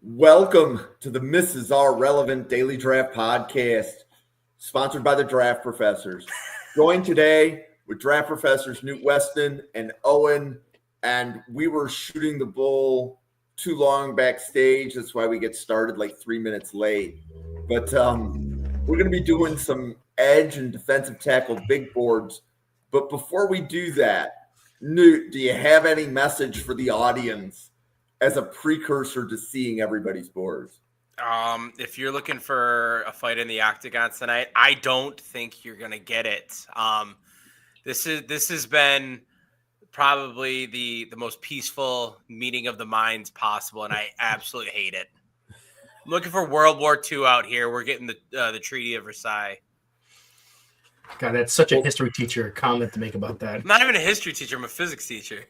Welcome to the Mrs. R Relevant Daily Draft Podcast, sponsored by the Draft Professors. Joined today with Draft Professors Newt Weston and Owen, and we were shooting the bull too long backstage. That's why we get started like 3 minutes late. But we're going to be doing some edge and defensive tackle big boards. But before we do that, Newt, do you have any message for the audience as a precursor to seeing everybody's boards? If you're looking for a fight in the octagon tonight, I don't think you're gonna get it. This has been probably the most peaceful meeting of the minds possible, and I absolutely hate it. I'm looking for World War II out here. We're getting the Treaty of Versailles. God, that's such a history teacher comment to make about that. I'm not even a history teacher. I'm a physics teacher.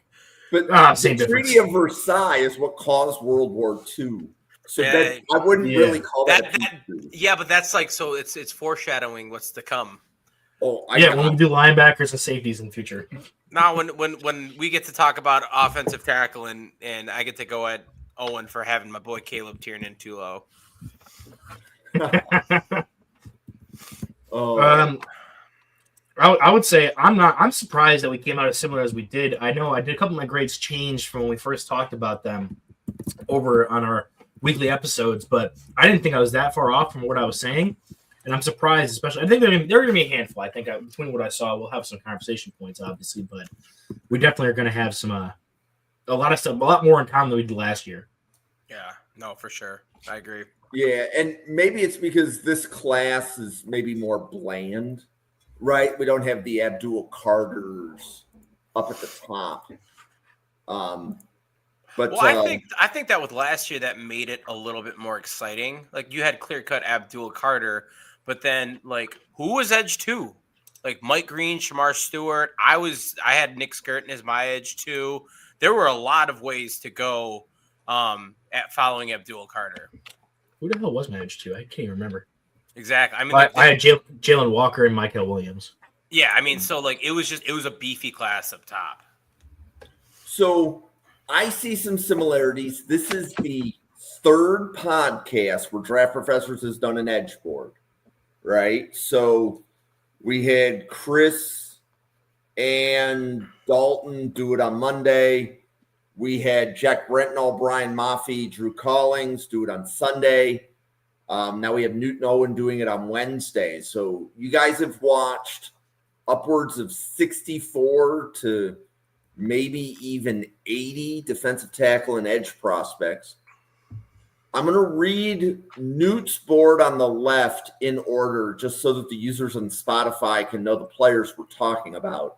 But same the difference. Treaty of Versailles is what caused World War II. So I wouldn't really call that. Yeah, but that's like, so it's foreshadowing what's to come. Oh, when we do linebackers and safeties in the future. Now, when we get to talk about offensive tackle and I get to go at Owen for having my boy Caleb Tiernan too low. I would say I'm surprised that we came out as similar as we did. I know I did a couple of my grades changed from when we first talked about them over on our weekly episodes, but I didn't think I was that far off from what I was saying. And I'm surprised, especially, I think they're going to be a handful. I think between what I saw, we'll have some conversation points, obviously, but we definitely are going to have some, a lot of stuff, a lot more in common than we did last year. Yeah, no, for sure. I agree. Yeah, and maybe it's because this class is maybe more bland, right? We don't have the Abdul Carters up at the top. I think that with last year, that made it a little bit more exciting. Like, you had clear-cut Abdul Carter, but then, like, who was edge two? Like, Mike Green, Shamar Stewart. I had Nick Skirton as my edge two. There were a lot of ways to go at following Abdul Carter. Who the hell was my edge two? I can't even remember. Exactly. I mean, I had Jalen Walker and Michael Williams. Yeah, I mean, so like it was a beefy class up top. So I see some similarities. This is the third podcast where Draft Professors has done an edge board, right? So we had Chris and Dalton do it on Monday. We had Jack Brenton, Brian Maffey, Drew Collings do it on Sunday. Now we have Newton Owen doing it on Wednesday. So you guys have watched upwards of 64 to maybe even 80 defensive tackle and edge prospects. I'm going to read Newt's board on the left in order just so that the users on Spotify can know the players we're talking about.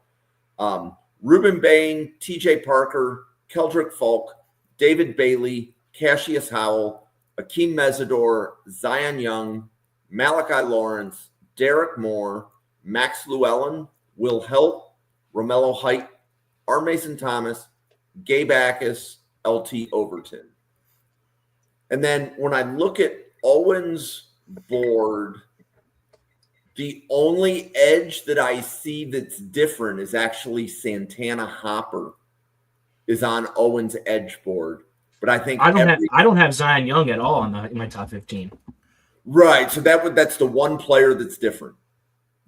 Ruben Bain, TJ Parker, Keldrick Falk, David Bailey, Cassius Howell, Akeem Mesidor, Zion Young, Malachi Lawrence, Derek Moore, Max Llewellyn, Will Helt, Romello Height, R. Mason Thomas, Gabe Backus, LT Overton. And then when I look at Owen's board, the only edge that I see that's different is actually Santana Hopper is on Owen's edge board. But I think I don't have Zion Young at all in my top 15. Right. So that's the one player that's different.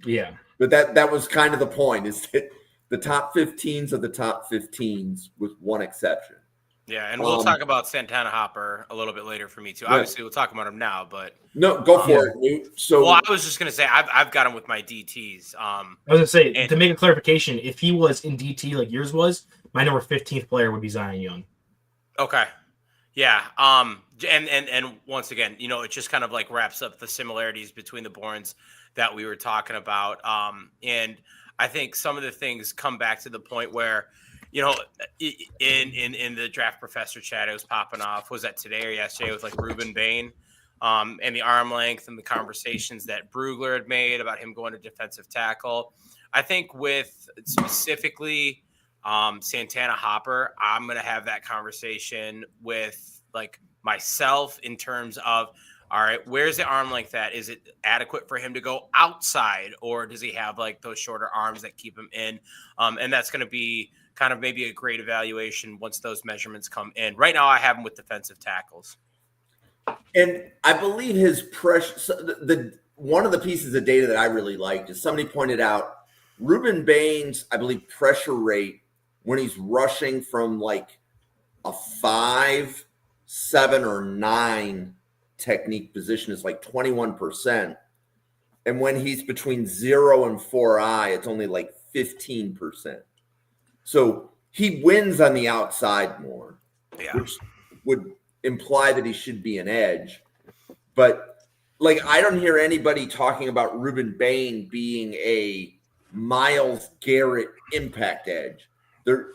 Yeah. But that was kind of the point, is that the top 15s are the top 15s with one exception. Yeah, and we'll talk about Santana Hopper a little bit later for me too. Yeah. Obviously, we'll talk about him now, but no, go for it, Newt. So, well, I was just gonna say I've got him with my DTs. I was gonna say, to make a clarification, if he was in DT like yours was, my number 15th player would be Zion Young. Okay. Yeah. And once again, it just kind of like wraps up the similarities between the Bournes that we were talking about. And I think some of the things come back to the point where, in the Draft Professor chat, it was popping off. Was that today or yesterday? It was like Ruben Bain, and the arm length and the conversations that Brugler had made about him going to defensive tackle. I think with specifically Santana Hopper, I'm going to have that conversation with like myself in terms of, all right, where's the arm length at? Is it adequate for him to go outside, or does he have like those shorter arms that keep him in? And that's going to be kind of maybe a great evaluation once those measurements come in. Right now, I have him with defensive tackles. And I believe his pressure. So the one of the pieces of data that I really liked is somebody pointed out Ruben Bain's, I believe, pressure rate when he's rushing from like a 5, 7, or 9 technique position is like 21%. And when he's between 0 and 4i, it's only like 15%. So he wins on the outside more, which would imply that he should be an edge. But like, I don't hear anybody talking about Ruben Bain being a Myles Garrett impact edge.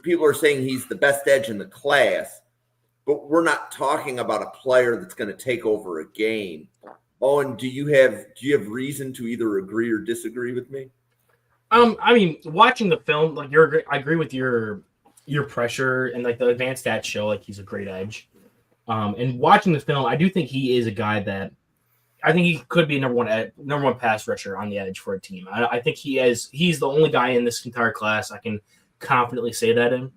People are saying he's the best edge in the class, but we're not talking about a player that's going to take over a game. Owen, do you have reason to either agree or disagree with me? I mean, watching the film, like I agree with your pressure and like the advanced stats show like he's a great edge. And watching the film, I do think he is a guy that I think he could be number one pass rusher on the edge for a team. I think he's the only guy in this entire class I can confidently say that in.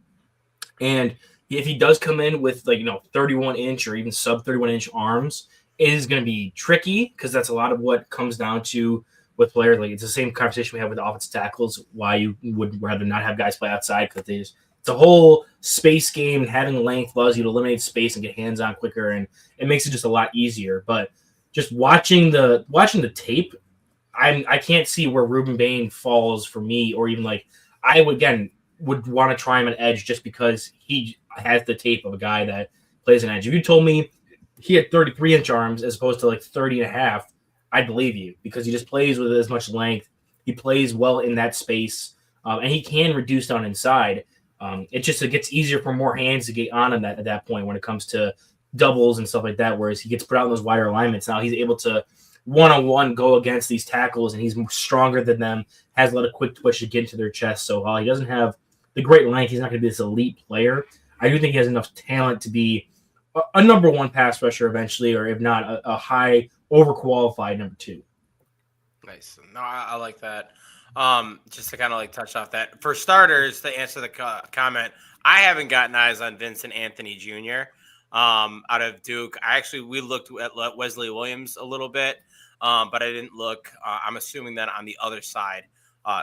And if he does come in with 31-inch or even sub 31-inch arms, it is going to be tricky because that's a lot of what comes down to with players. Like, it's the same conversation we have with offensive tackles, why you would rather not have guys play outside, because it's a whole space game. Having length allows you to eliminate space and get hands on quicker, and it makes it just a lot easier. But just watching the tape, I can't see where Ruben Bain falls for me, or even like I would want to try him an edge just because he has the tape of a guy that plays an edge. If you told me he had 33-inch arms as opposed to like 30 and a half, I'd believe you, because he just plays with as much length. He plays well in that space, and he can reduce down inside. It gets easier for more hands to get on at that point when it comes to doubles and stuff like that, whereas he gets put out in those wider alignments. Now he's able to one-on-one go against these tackles, and he's stronger than them, has a lot of quick twitch to get into their chest. So while he doesn't have the great length, he's not going to be this elite player. I do think he has enough talent to be a number one pass rusher eventually, or if not, a high overqualified number 2. Nice. No, I like that. Just to kind of like touch off that. For starters, to answer the comment, I haven't gotten eyes on Vincent Anthony Jr. Out of Duke. We looked at Wesley Williams a little bit, but I didn't look. I'm assuming that on the other side.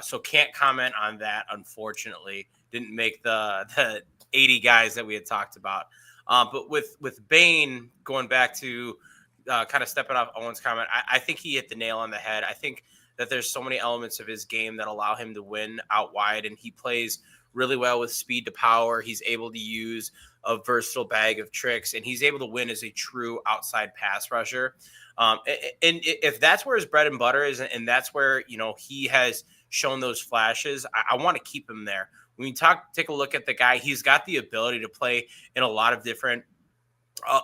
So can't comment on that, unfortunately. Didn't make the 80 guys that we had talked about. But with Bain, going back to kind of stepping off Owen's comment, I think he hit the nail on the head. I think that there's so many elements of his game that allow him to win out wide, and he plays really well with speed to power. He's able to use a versatile bag of tricks, and he's able to win as a true outside pass rusher. And if that's where his bread and butter is, and that's where, he has shown those flashes, I want to keep him there. When you take a look at the guy, he's got the ability to play in a lot of different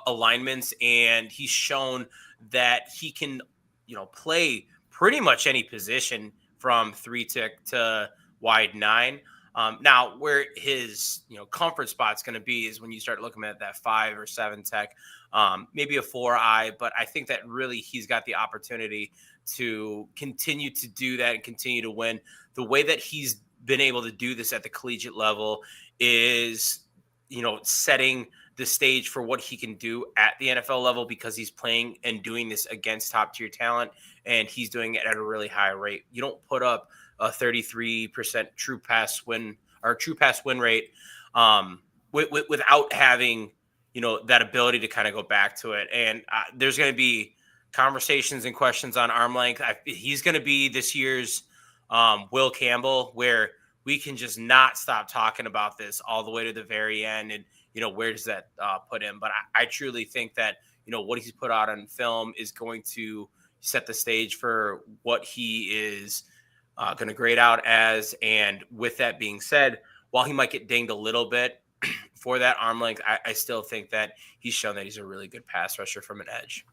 alignments, and he's shown that he can, play pretty much any position from 3 to wide 9. Now, where his comfort spot's going to be is when you start looking at that 5 or 7 tech, maybe a 4i. But I think that really he's got the opportunity to continue to do that and continue to win. The way that he's been able to do this at the collegiate level is, setting the stage for what he can do at the NFL level, because he's playing and doing this against top tier talent, and he's doing it at a really high rate. You don't put up a 33% true pass win rate without having, that ability to kind of go back to it. And there's going to be conversations and questions on arm length. He's going to be this year's Will Campbell, where we can just not stop talking about this all the way to the very end. And, where does that put him? But I truly think that, what he's put out on film is going to set the stage for what he is going to grade out as. And with that being said, while he might get dinged a little bit for that arm length, I still think that he's shown that he's a really good pass rusher from an edge.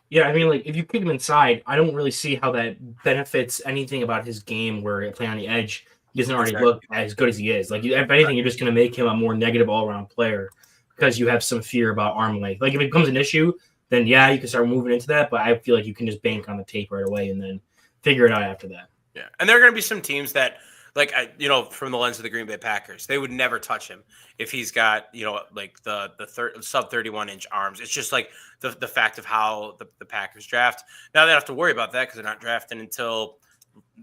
Yeah, I mean, like, if you pick him inside, I don't really see how that benefits anything about his game where playing on the edge, he doesn't already look as good as he is. Like, if anything, you're just going to make him a more negative all-around player because you have some fear about arm length. Like, if it becomes an issue, then, yeah, you can start moving into that, but I feel like you can just bank on the tape right away and then figure it out after that. Yeah, and there are going to be some teams that from the lens of the Green Bay Packers, they would never touch him if he's got, like the sub 31-inch arms. It's just like the fact of how the Packers draft. Now they don't have to worry about that because they're not drafting until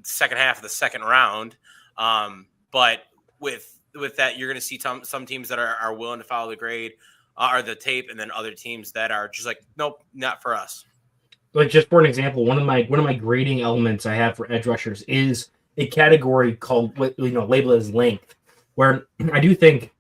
second half of the second round. But with that, you're going to see some teams that are willing to follow the grade or the tape, and then other teams that are just like, nope, not for us. Like, just for an example, one of my grading elements I have for edge rushers is a category called, labeled as length, where I do think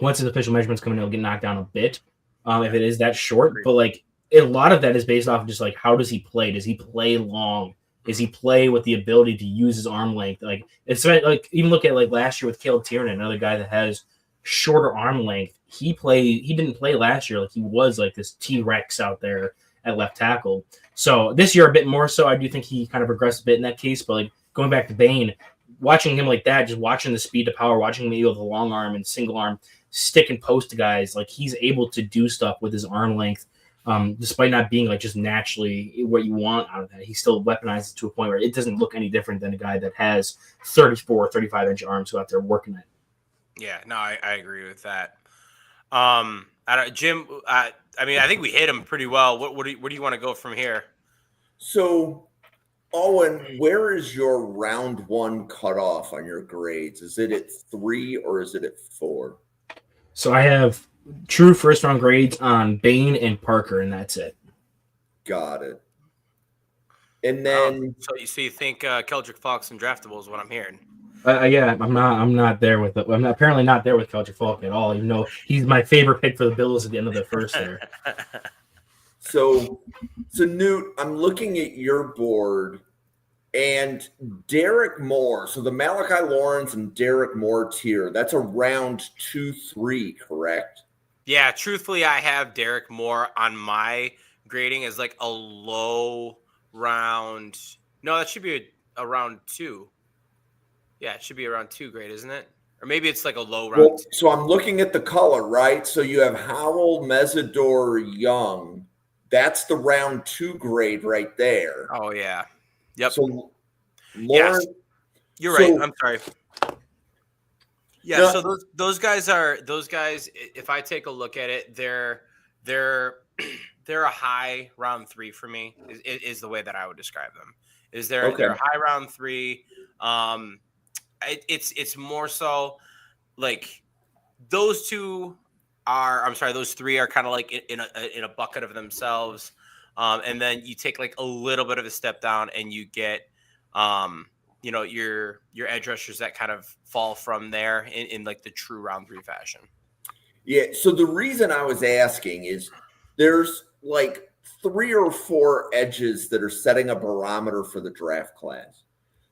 once his official measurements come in, it'll get knocked down a bit if it is that short. But like a lot of that is based off of just like, how does he play? Does he play long? Does he play with the ability to use his arm length? Like, it's like, even look at like last year with Caleb Tiernan, another guy that has shorter arm length. He didn't play last year like he was like this T-Rex out there at left tackle. So this year a bit more so. I do think he kind of regressed a bit in that case, but like going back to Bain, watching him like that, just watching the speed to power, watching him with a long arm and single arm stick and post to guys, like he's able to do stuff with his arm length, despite not being like just naturally what you want out of that. He still weaponizes to a point where it doesn't look any different than a guy that has 34, 35-inch arms who out there working it. Yeah, no, I agree with that. Jim, I think we hit him pretty well. Where do you want to go from here? So, Owen, where is your round one cutoff on your grades? Is it at 3 or is it at 4? So I have true first round grades on Bain and Parker, and that's it. Got it. And then, so you think Keldrick Falk's undraftable is what I'm hearing? Yeah, I'm not there with it. I'm apparently not there with Keldrick Falk at all, even though he's my favorite pick for the Bills at the end of the first there. So Newt, I'm looking at your board, and Derek Moore. So the Malachi Lawrence and Derek Moore tier, that's a round 2-3, correct? Yeah, truthfully, I have Derek Moore on my grading as like a low round. No, that should be a round 2. Yeah, it should be around 2 grade, isn't it? Or maybe it's like a low round. Well, so I'm looking at the color, right? So you have Howell, Mesidor, Young. That's the round 2 grade right there. Oh, yeah. Yep. So yes. You're right. I'm sorry. Yeah, no, so those guys, if I take a look at it, they're a high round 3 for me, is the way that I would describe them. They're a high round 3. It's more so like those 3 are kind of like in a bucket of themselves. And then you take like a little bit of a step down and you get, your edge rushers that kind of fall from there in like the true round 3 fashion. Yeah. So the reason I was asking is there's like 3 or 4 edges that are setting a barometer for the draft class.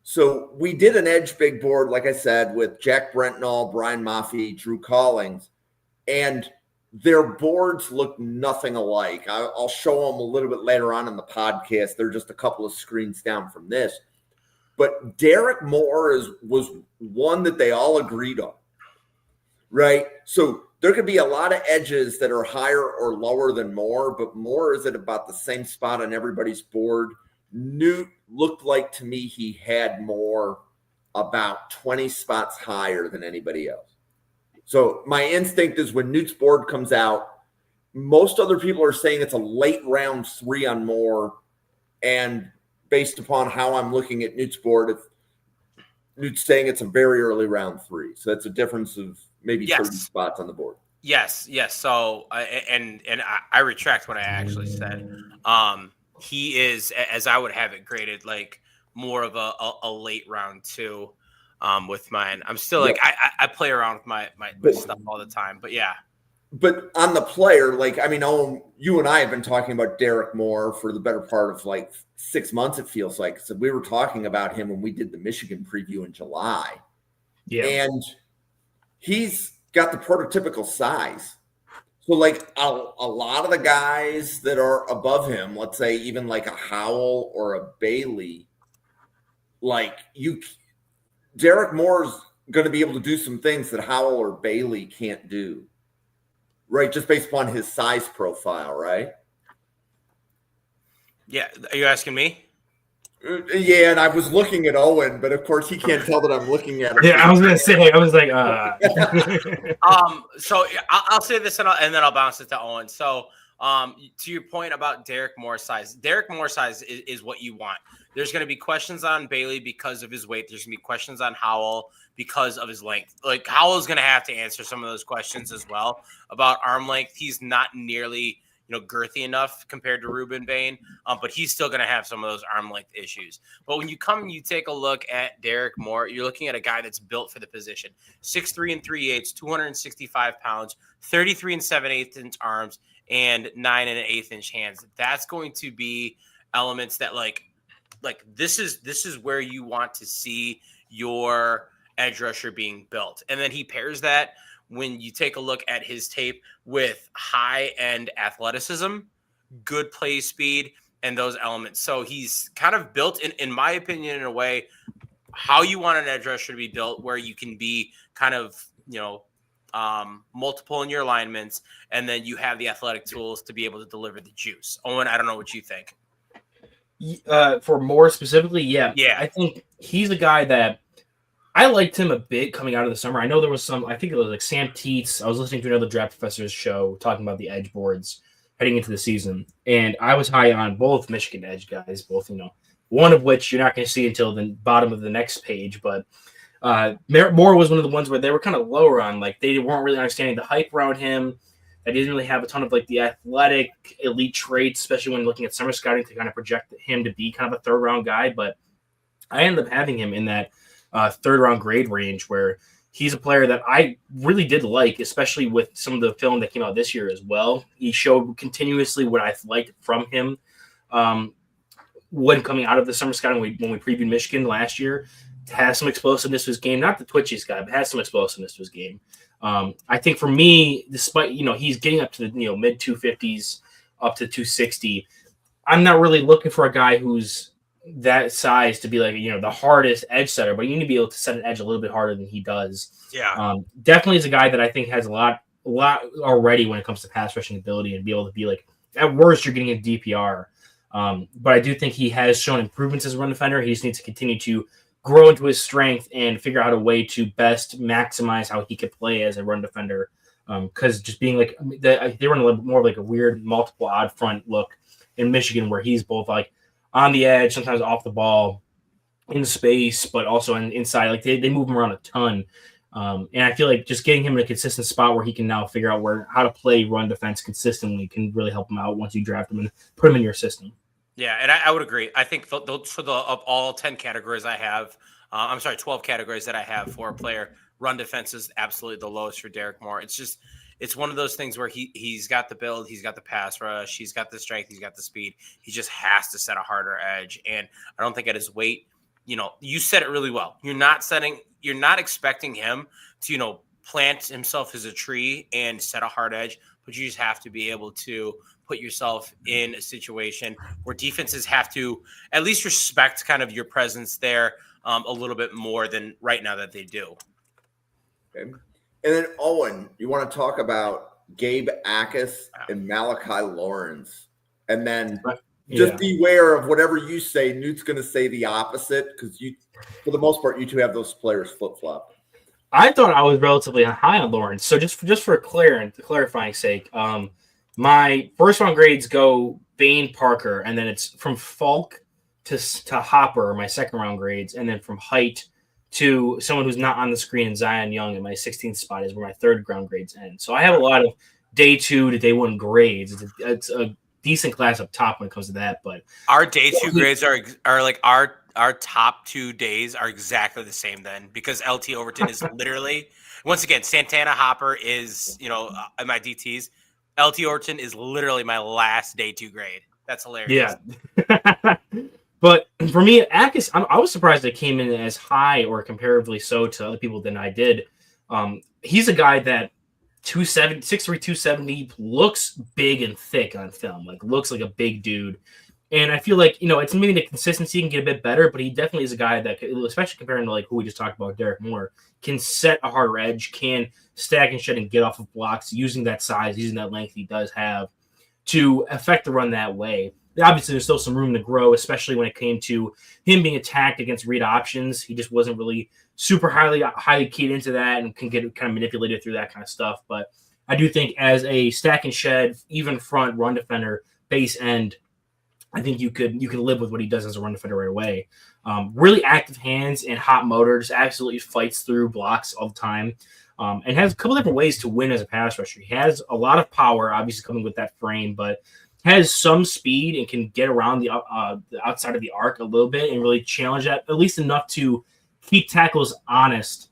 So we did an edge big board, like I said, with Jack Brentnall, Brian Maffey, Drew Collins, and their boards look nothing alike. I'll show them a little bit later on in the podcast. They're just a couple of screens down from this. But Derek Moore was one that they all agreed on, right? So there could be a lot of edges that are higher or lower than Moore, but Moore is at about the same spot on everybody's board. Newt looked like to me he had Moore about 20 spots higher than anybody else. So my instinct is when Newt's board comes out, most other people are saying it's a late round 3 on Moore. And based upon how I'm looking at Newt's board, Newt's saying it's a very early round 3. So that's a difference of maybe 30 spots on the board. Yes. So, I retract what I actually said. He is, as I would have it graded, like more of a late round 2 with mine. I'm still like, I play around with my stuff all the time, but yeah. But on the player, like, I mean, you and I have been talking about Derek Moore for the better part of like 6 months, it feels like. So we were talking about him when we did the Michigan preview in July. Yeah. And he's got the prototypical size. So, like, a lot of the guys that are above him, let's say even like a Howell or a Bailey, like Derek Moore's going to be able to do some things that Howell or Bailey can't do, right? Just based upon his size profile, right? Yeah. Are you asking me? Yeah, and I was looking at Owen, but of course he can't tell that I'm looking at him. Yeah, I was gonna say. I was like, So I'll say this and then I'll bounce it to Owen. So, to your point about Derek Moore's size, Derek Moore's size is what you want. There's going to be questions on Bailey because of his weight. There's going to be questions on Howell because of his length. Like Howell's going to have to answer some of those questions as well about arm length. He's not nearly girthy enough compared to Ruben Bain, but he's still going to have some of those arm length issues. But when you come and you take a look at Derek Moore, you're looking at a guy that's built for the position. 6'3" 3/8", 265 pounds, 33 7/8 inch arms, and 9 1/8 inch hands. That's going to be elements that like this is where you want to see your edge rusher being built. And then he pairs that when you take a look at his tape with high-end athleticism, good play speed, and those elements. So he's kind of built, in my opinion, in a way, how you want an edge rusher to be built, where you can be kind of, multiple in your alignments, and then you have the athletic tools to be able to deliver the juice. Owen, I don't know what you think. For Moore specifically, yeah. I think he's a guy that I liked him a bit coming out of the summer. I know there was I think it was like Sam Teets. I was listening to another Draft Professor's show talking about the edge boards heading into the season. And I was high on both Michigan edge guys, both, one of which you're not going to see until the bottom of the next page. But Moore was one of the ones where they were kind of lower on. Like they weren't really understanding the hype around him. I didn't really have a ton of like the athletic elite traits, especially when looking at summer scouting to kind of project him to be kind of a third round guy. But I ended up having him in that third round grade range where he's a player that I really did like, especially with some of the film that came out this year as well. He showed continuously what I liked from him when coming out of the summer scouting when we previewed Michigan last year. Has some explosiveness to his game, not the twitchiest guy, but has some explosiveness to his game. I think for me, despite, he's getting up to the, mid 250s up to 260. I'm not really looking for a guy who's that size to be like, the hardest edge setter, but you need to be able to set an edge a little bit harder than he does. Yeah. Definitely is a guy that I think has a lot already when it comes to pass rushing ability and be able to be like, at worst, you're getting a DPR. But I do think he has shown improvements as a run defender. He just needs to continue to grow into his strength and figure out a way to best maximize how he could play as a run defender. Because just being like, they run a little bit more of like a weird multiple odd front look in Michigan where he's both like on the edge, sometimes off the ball, in space, but also inside. Like they move him around a ton. And I feel like just getting him in a consistent spot where he can now figure out how to play run defense consistently can really help him out once you draft him and put him in your system. Yeah, and I would agree. I think for of all 10 categories I have, 12 categories that I have for a player, run defense is absolutely the lowest for Derek Moore. It's one of those things where he's got the build, he's got the pass rush, he's got the strength, he's got the speed. He just has to set a harder edge. And I don't think at his weight, you said it really well. You're not expecting him to, plant himself as a tree and set a hard edge, but you just have to be able to put yourself in a situation where defenses have to at least respect kind of your presence there a little bit more than right now that they do. Okay. And then Owen, you want to talk about Gabe Akis and Malachi Lawrence. And then just beware of whatever you say, Newt's going to say the opposite because for the most part, you two have those players flip-flop. I thought I was relatively high on Lawrence. So just for clarifying sake, my first round grades go Bain, Parker, and then it's from Falk to Hopper, my second round grades, and then from height to someone who's not on the screen, Zion Young, in my 16th spot is where my third round grades end. So I have a lot of day 2 to day 1 grades. It's a decent class up top when it comes to that. But our day 2 grades are like our top 2 days are exactly the same then because LT Overton is literally, once again, Santana Hopper is, in my DTs. LT Overton is literally my last day 2 grade. That's hilarious. Yeah. But for me, Akis, I was surprised it came in as high or comparatively so to other people than I did. He's a guy that 6'3", 270 looks big and thick on film, like looks like a big dude. And I feel like, it's maybe the consistency can get a bit better, but he definitely is a guy that, especially comparing to like who we just talked about, Derek Moore, can set a harder edge, can stack and shed and get off of blocks using that size, using that length he does have to affect the run that way. obviously there's still some room to grow, especially when it came to him being attacked against read options. He just wasn't really super highly keyed into that and can get kind of manipulated through that kind of stuff. But I do think as a stack and shed, even front run defender, base end, I think you can live with what he does as a run defender right away. Really active hands and hot motor, just absolutely fights through blocks all the time, and has a couple different ways to win as a pass rusher. He has a lot of power, obviously coming with that frame, but has some speed and can get around the outside of the arc a little bit and really challenge that, at least enough to keep tackles honest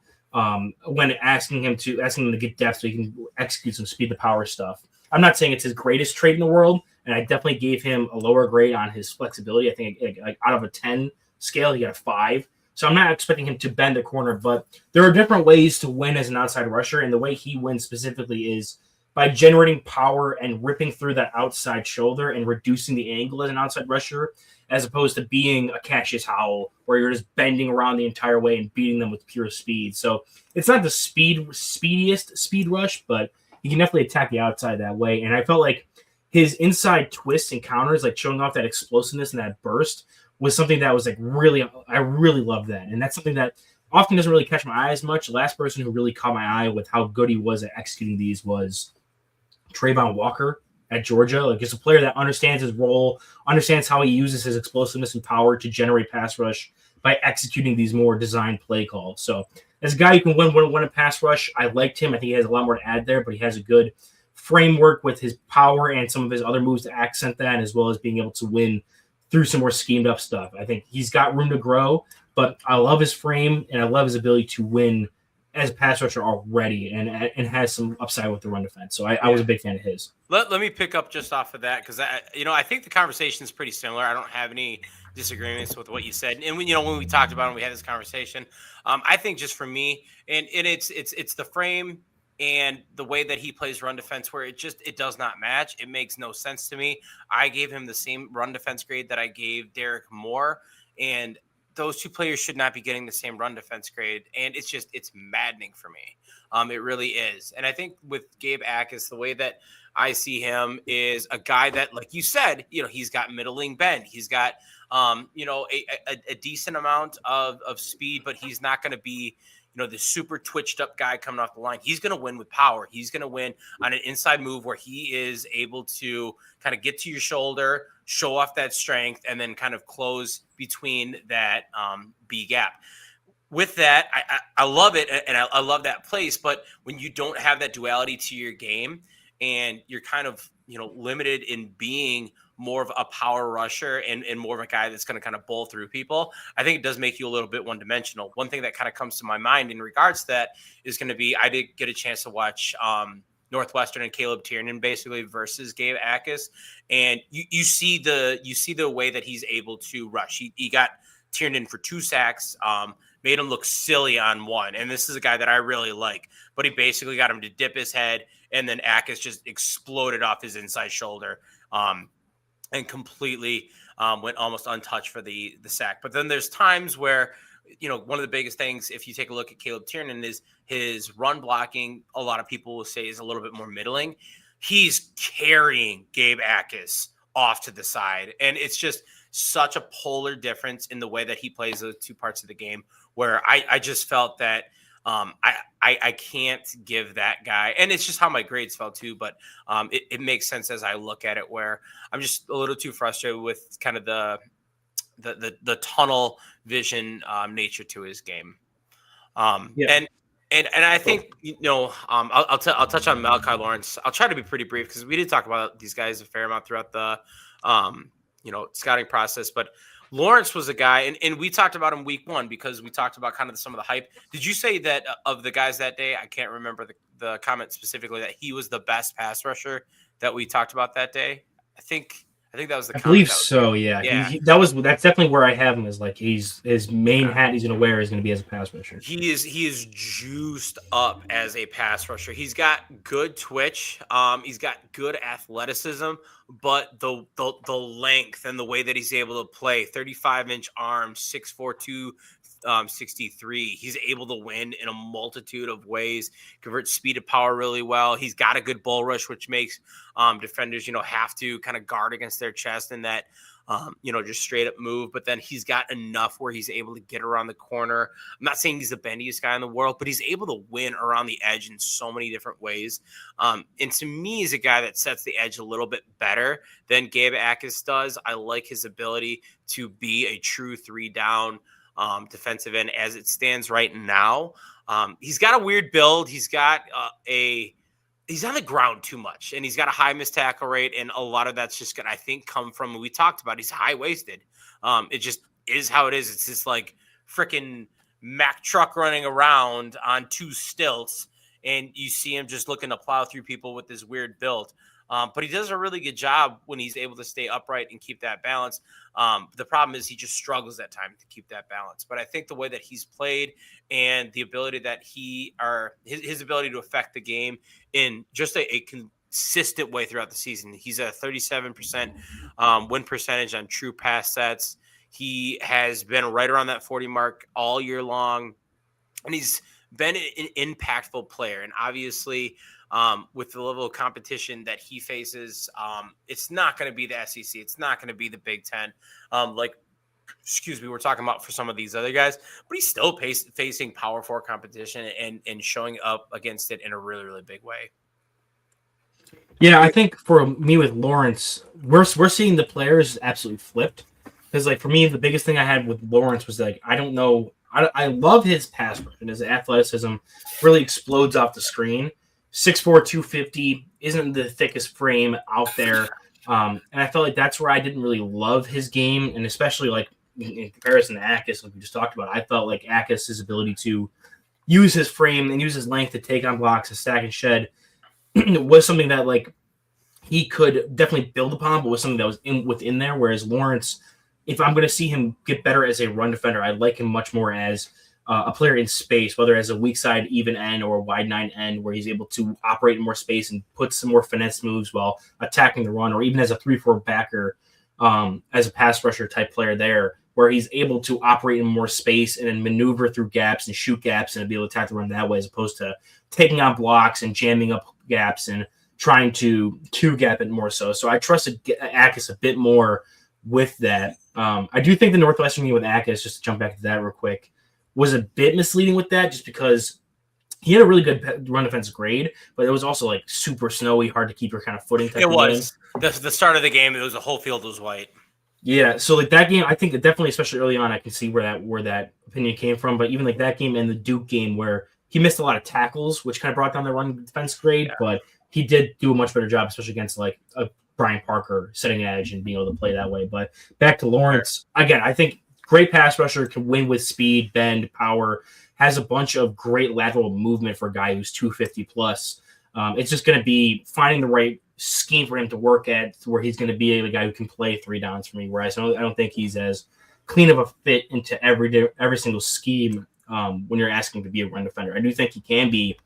when asking them to get depth so he can execute some speed to power stuff. I'm not saying it's his greatest trait in the world, and I definitely gave him a lower grade on his flexibility. I think like out of a 10 scale, he got a 5. So I'm not expecting him to bend the corner, but there are different ways to win as an outside rusher, and the way he wins specifically is by generating power and ripping through that outside shoulder and reducing the angle as an outside rusher, as opposed to being a Cassius Howell where you're just bending around the entire way and beating them with pure speed. So it's not the speediest speed rush, but he can definitely attack the outside that way. And I felt like his inside twists and counters, like showing off that explosiveness and that burst, was something that was like I really loved that. And that's something that often doesn't really catch my eye as much. The last person who really caught my eye with how good he was at executing these was Trayvon Walker at Georgia. Like, it's a player that understands his role, understands how he uses his explosiveness and power to generate pass rush by executing these more designed play calls. So as a guy who can win a pass rush, I liked him. I think he has a lot more to add there, but he has a good framework with his power and some of his other moves to accent that, as well as being able to win through some more schemed up stuff. I think he's got room to grow, but I love his frame and I love his ability to win as a pass rusher already, and has some upside with the run defense. So I was a big fan of his. Let me pick up just off of that, because I think the conversation is pretty similar. I don't have any disagreements with what you said. And when we talked about it and we had this conversation, I think just for me, and it's the frame and the way that he plays run defense where it does not match. It makes no sense to me. I gave him the same run defense grade that I gave Derek Moore, and those two players should not be getting the same run defense grade. And it's maddening for me. It really is. And I think with Gabe Akis, the way that I see him is a guy that, like you said, he's got middling bend. He's got, a decent amount of speed, but he's not going to be, the super twitched up guy coming off the line. He's going to win with power. He's going to win on an inside move where he is able to kind of get to your shoulder, show off that strength, and then kind of close between that B gap. With that, I love it, and I love that place. But when you don't have that duality to your game, and you're kind of limited in being more of a power rusher and more of a guy that's going to kind of bowl through people, I think it does make you a little bit one-dimensional. One thing that kind of comes to my mind in regards to that is going to be, I did get a chance to watch Northwestern and Caleb Tiernan basically versus Gabe Akis, and you see the way that he's able to rush. He got Tiernan for 2 sacks, made him look silly on one, and this is a guy that I really like, but he basically got him to dip his head, and then Akis just exploded off his inside shoulder and completely went almost untouched for the sack. But then there's times where, one of the biggest things, if you take a look at Caleb Tiernan, is his run blocking. A lot of people will say is a little bit more middling. He's carrying Gabe Akis off to the side, and it's just such a polar difference in the way that he plays those two parts of the game, where I just felt that I can't give that guy, and it's just how my grades fell too, but it makes sense as I look at it, where I'm just a little too frustrated with kind of the tunnel vision nature to his game. And I think, I'll touch on Malachi Lawrence. I'll try to be pretty brief because we did talk about these guys a fair amount throughout the scouting process, but Lawrence was a guy, and we talked about him week 1 because we talked about kind of some of the hype. Did you say that of the guys that day, I can't remember the comment specifically, that he was the best pass rusher that we talked about that day? I think that was the comment. I believe so, yeah. That's definitely where I have him, is like his main hat he's going to wear is going to be as a pass rusher. He is juiced up as a pass rusher. He's got good twitch. He's got good athleticism, but the length and the way that he's able to play, 35-inch arms, 6'4", 63. He's able to win in a multitude of ways, convert speed to power really well. He's got a good bull rush, which makes defenders, have to kind of guard against their chest and that, just straight up move. But then he's got enough where he's able to get around the corner. I'm not saying he's the bendiest guy in the world, but he's able to win around the edge in so many different ways. And to me, he's a guy that sets the edge a little bit better than Gabe Akis does. I like his ability to be a true 3-down defensive end as it stands right now. He's got a weird build. He's got he's on the ground too much, and he's got a high missed tackle rate, and a lot of that's just going to, I think, come from, we talked about, he's high-waisted. It just is how it is. It's this, like, freaking Mack truck running around on 2 stilts, and you see him just looking to plow through people with this weird build. But he does a really good job when he's able to stay upright and keep that balance. The problem is he just struggles at times to keep that balance. But I think the way that he's played and the ability that his ability to affect the game in just a consistent way throughout the season. He's a 37% win percentage on true pass sets. He has been right around that 40 mark all year long, and he's been an impactful player. And obviously, with the level of competition that he faces, it's not going to be the SEC. It's not going to be the Big Ten. We're talking about for some of these other guys, but he's still facing Power 4 competition and showing up against it in a really, really big way. Yeah, I think for me with Lawrence, we're seeing the players absolutely flipped. Because, like, for me, the biggest thing I had with Lawrence was, like, I don't know. I love his pass rush, and his athleticism really explodes off the screen. 6'4", 250 isn't the thickest frame out there. And I felt like that's where I didn't really love his game. And especially, like, in comparison to Akis, like we just talked about, I felt like Akis' ability to use his frame and use his length to take on blocks and stack and shed was something that, like, he could definitely build upon, but was something that was within there. Whereas Lawrence, if I'm going to see him get better as a run defender, I like him much more as a player in space, whether as a weak side even end or a wide 9 end, where he's able to operate in more space and put some more finesse moves while attacking the run, or even as a 3-4 backer, as a pass rusher type player there, where he's able to operate in more space and then maneuver through gaps and shoot gaps and be able to attack the run that way, as opposed to taking on blocks and jamming up gaps and trying to two-gap it more so. So I trusted Akis a bit more with that. I do think the Northwestern game with Akis, just to jump back to that real quick, was a bit misleading with that, just because he had a really good run defense grade, but it was also, like, super snowy, hard to keep your kind of footing. It was. The start of the game, it was the whole field was white. Yeah, so, like, that game, I think definitely, especially early on, I can see where that opinion came from. But even, like, that game and the Duke game, where he missed a lot of tackles, which kind of brought down the run defense grade, but he did do a much better job, especially against, like, a Brian Parker setting an edge and being able to play that way. But back to Lawrence, again, I think great pass rusher, can win with speed, bend, power, has a bunch of great lateral movement for a guy who's 250 plus. It's just going to be finding the right scheme for him to work at, where he's going to be a guy who can play 3 downs for me. Whereas I don't think he's as clean of a fit into every single scheme when you're asking to be a run defender. I do think he can be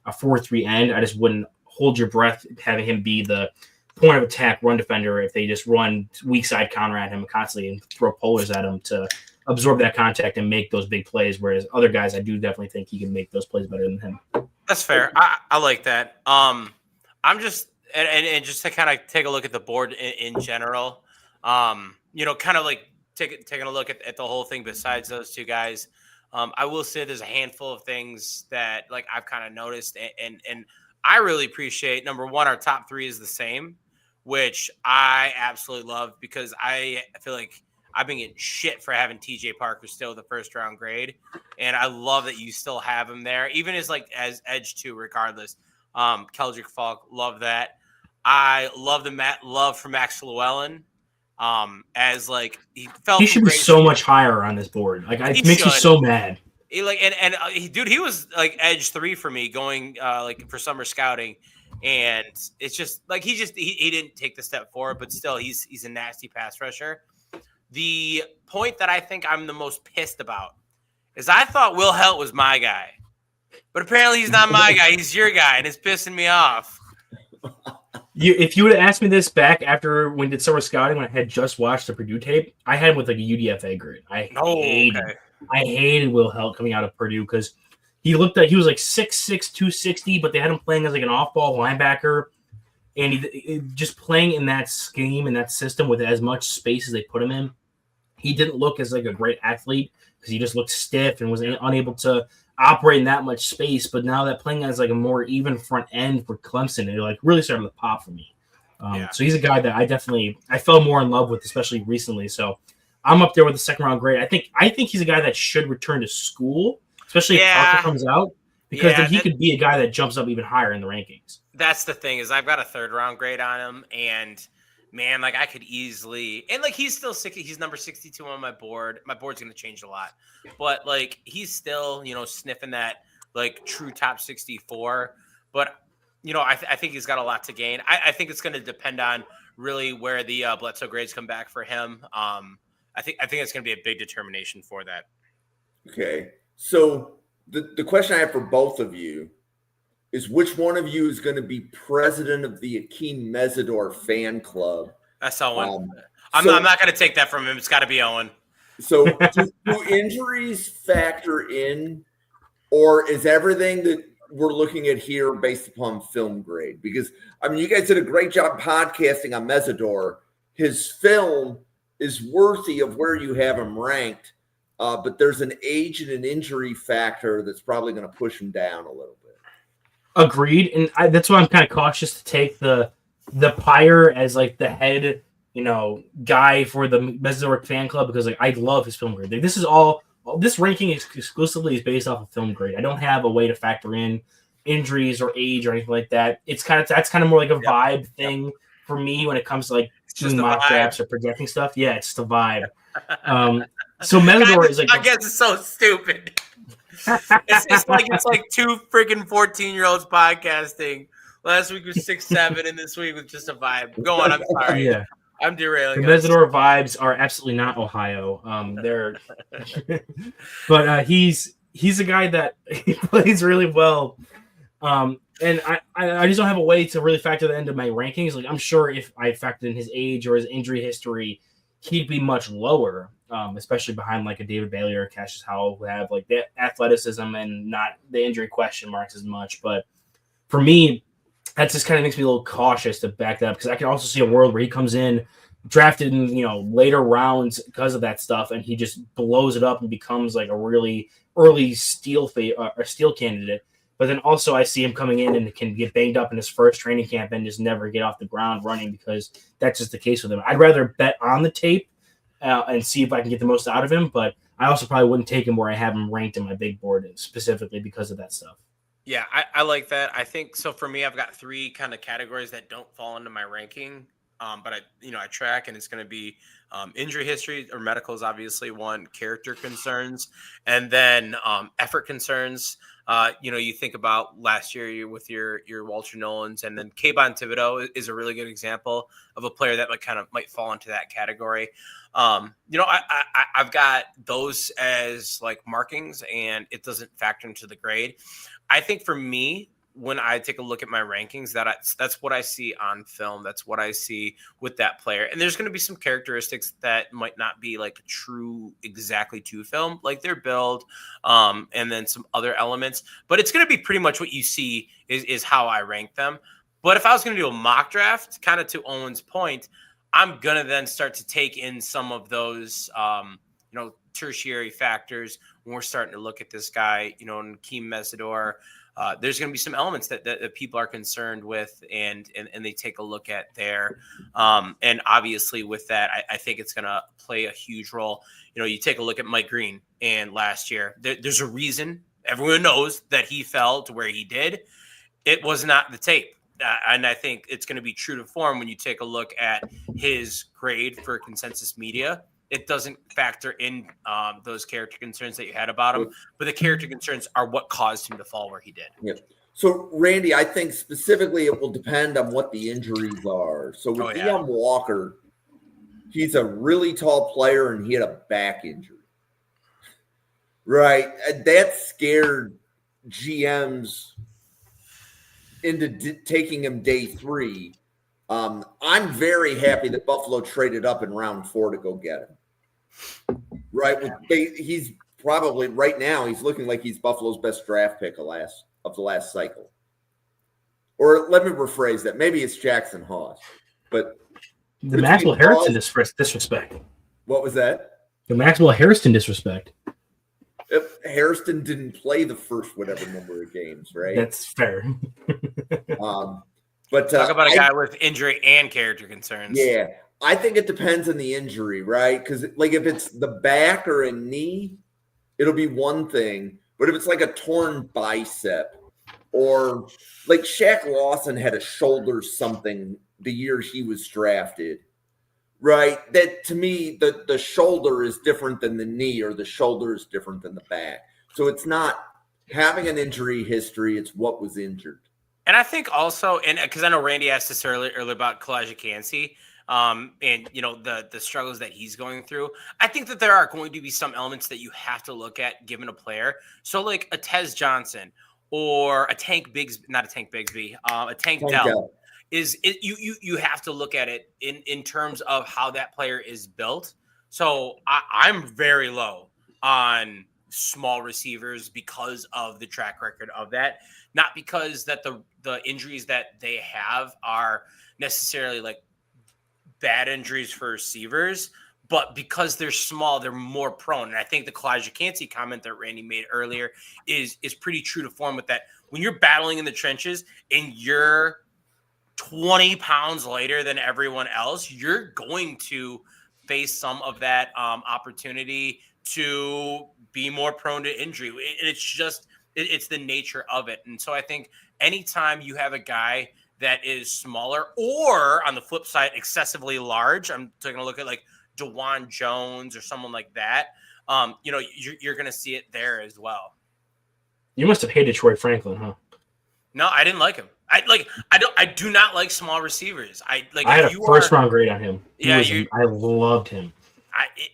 a 4-3 end. I just wouldn't hold your breath having him be the point of attack run defender if they just run weak side counter at him constantly and throw polars at him to absorb that contact and make those big plays. Whereas other guys, I do definitely think he can make those plays better than him. That's fair. I like that. I'm just and just to kind of take a look at the board in general, kind of like taking a look at the whole thing besides those 2 guys. I will say there's a handful of things that, like, I've kind of noticed and I really appreciate. Number one, our top 3 is the same, which I absolutely love, because I feel like I've been getting shit for having TJ Parker still the 1st round grade. And I love that you still have him there, even as edge 2, regardless. Keldrick Falk, love that. I love the love for Max Llewellyn. As, like, he should be so much higher on this board. Like, it makes me so mad. He was like edge 3 for me going like for summer scouting, and it's just like he didn't take the step forward, but still he's a nasty pass rusher. The point that I think I'm the most pissed about is I thought Will Helt was my guy, but apparently he's not my guy. He's your guy, and it's pissing me off. If you would have asked me this back after when we did summer scouting, when I had just watched the Purdue tape, I had him with, like, a UDFA grade. I hated I hated Will Held coming out of Purdue because he looked like he was like 6'6", 260, but they had him playing as like an off-ball linebacker, and he just playing in that scheme and that system with as much space as they put him in. He didn't look as like a great athlete because he just looked stiff and was unable to operate in that much space. But now that playing as like a more even front end for Clemson, it like really started to pop for me. So he's a guy that I fell more in love with, especially recently. So I'm up there with the second round grade. I think he's a guy that should return to school, especially if Parker comes out, because then he could be a guy that jumps up even higher in the rankings. That's the thing, is I've got a third round grade on him, and man, like I could easily, and like he's still 60, he's number 62 on my board. My board's gonna change a lot, but like he's still, sniffing that like true top 64. But I think he's got a lot to gain. I think it's gonna depend on really where the Bledsoe grades come back for him. I think it's gonna be a big determination for that. Okay, so the question I have for both of you is, which one of you is going to be president of the Akeem Mesidor fan club? That's Owen. I'm not going to take that from him. It's got to be Owen. So do injuries factor in, or is everything that we're looking at here based upon film grade? Because, I mean, you guys did a great job podcasting on Mesidor. His film is worthy of where you have him ranked, but there's an age and an injury factor that's probably going to push him down a little bit. Agreed, and that's why I'm kind of cautious to take the Pyre as like the head, guy for the Mesidor fan club, because like I love his film grade. Like, this ranking exclusively is based off of film grade. I don't have a way to factor in injuries or age or anything like that. That's kind of more like a vibe thing for me when it comes to like doing mock drafts or projecting stuff. Yeah, it's the vibe. So Mesidor is like, I guess it's so stupid. It's like two freaking 14-year-olds podcasting. Last week was 6'7", and this week was just a vibe. Go on, I'm sorry. Yeah. I'm derailing. The Mesidor vibes are absolutely not Ohio. But he's a guy that he plays really well. And I just don't have a way to really factor that into my rankings. Like, I'm sure if I factored in his age or his injury history, he'd be much lower. Especially behind like a David Bailey or Cassius Howell, who have like the athleticism and not the injury question marks as much. But for me, that just kind of makes me a little cautious to back that up, because I can also see a world where he comes in drafted in later rounds because of that stuff, and he just blows it up and becomes like a really early steal candidate. But then also I see him coming in and can get banged up in his first training camp and just never get off the ground running, because that's just the case with him. I'd rather bet on the tape and see if I can get the most out of him, but I also probably wouldn't take him where I have him ranked in my big board specifically because of that stuff. Yeah, I like that. I think so. For me, I've got three kind of categories that don't fall into my ranking, but I track, and it's going to be injury history or medical is obviously one, character concerns, and then effort concerns. You think about last year with your Walter Nolans, and then Kayvon Thibodeaux is a really good example of a player that might fall into that category. I've got those as like markings, and it doesn't factor into the grade. I think for me, when I take a look at my rankings, that's what I see on film. That's what I see with that player. And there's going to be some characteristics that might not be like true exactly to film, like their build, and then some other elements. But it's going to be pretty much what you see is how I rank them. But if I was going to do a mock draft, kind of to Owen's point, I'm going to then start to take in some of those, tertiary factors when we're starting to look at this guy, and Akeem Mesidor. There's going to be some elements that people are concerned with, and they take a look at there. And obviously with that, I think it's going to play a huge role. You take a look at Mike Green, and last year, there's a reason everyone knows that he fell to where he did. It was not the tape. And I think it's going to be true to form when you take a look at his grade for Consensus Media. It doesn't factor in those character concerns that you had about him, but the character concerns are what caused him to fall where he did. Yeah. So, Randy, I think specifically it will depend on what the injuries are. So with Deion Walker, he's a really tall player, and he had a back injury. Right? That scared GMs into taking him day 3. I'm very happy that Buffalo traded up in round 4 to go get him. Right? He's probably right now he's looking like he's Buffalo's best draft pick of the last cycle. Or let me rephrase that. Maybe it's Jackson Hawes, but The Maxwell Harrison disrespect. What was that? The Maxwell Harrison disrespect. Harrison didn't play the first whatever number of games, right? That's fair. But talk about a guy with injury and character concerns. Yeah, I think it depends on the injury, right? Because like if it's the back or a knee, it'll be one thing. But if it's like a torn bicep, or like Shaq Lawson had a shoulder something the year he was drafted, right? That to me, the shoulder is different than the knee, or the shoulder is different than the back. So it's not having an injury history, it's what was injured. And I think also, and because I know Randy asked this earlier about Kalijah Kancey, and you know the struggles that he's going through. I think that there are going to be some elements that you have to look at given a player. So like a Tez Johnson or a Tank Bigsby, not a Tank Bigsby, a Tank Dell. You have to look at it in terms of how that player is built. So I'm very low on small receivers because of the track record of that, not because that the injuries that they have are necessarily like bad injuries for receivers, but because they're small, they're more prone. And I think the Kalijah Kancey comment that Randy made earlier is pretty true to form with that. When you're battling in the trenches and you're 20 pounds lighter than everyone else, you're going to face some of that opportunity to be more prone to injury. And it's just, it's the nature of it. And so I think anytime you have a guy that is smaller or on the flip side, excessively large, I'm taking a look at like DeJuan Jones or someone like that, you know, you're going to see it there as well. You must have hated Troy Franklin, huh? No, I didn't like him. I do not like small receivers. I had a first round grade on him. Yeah, I loved him.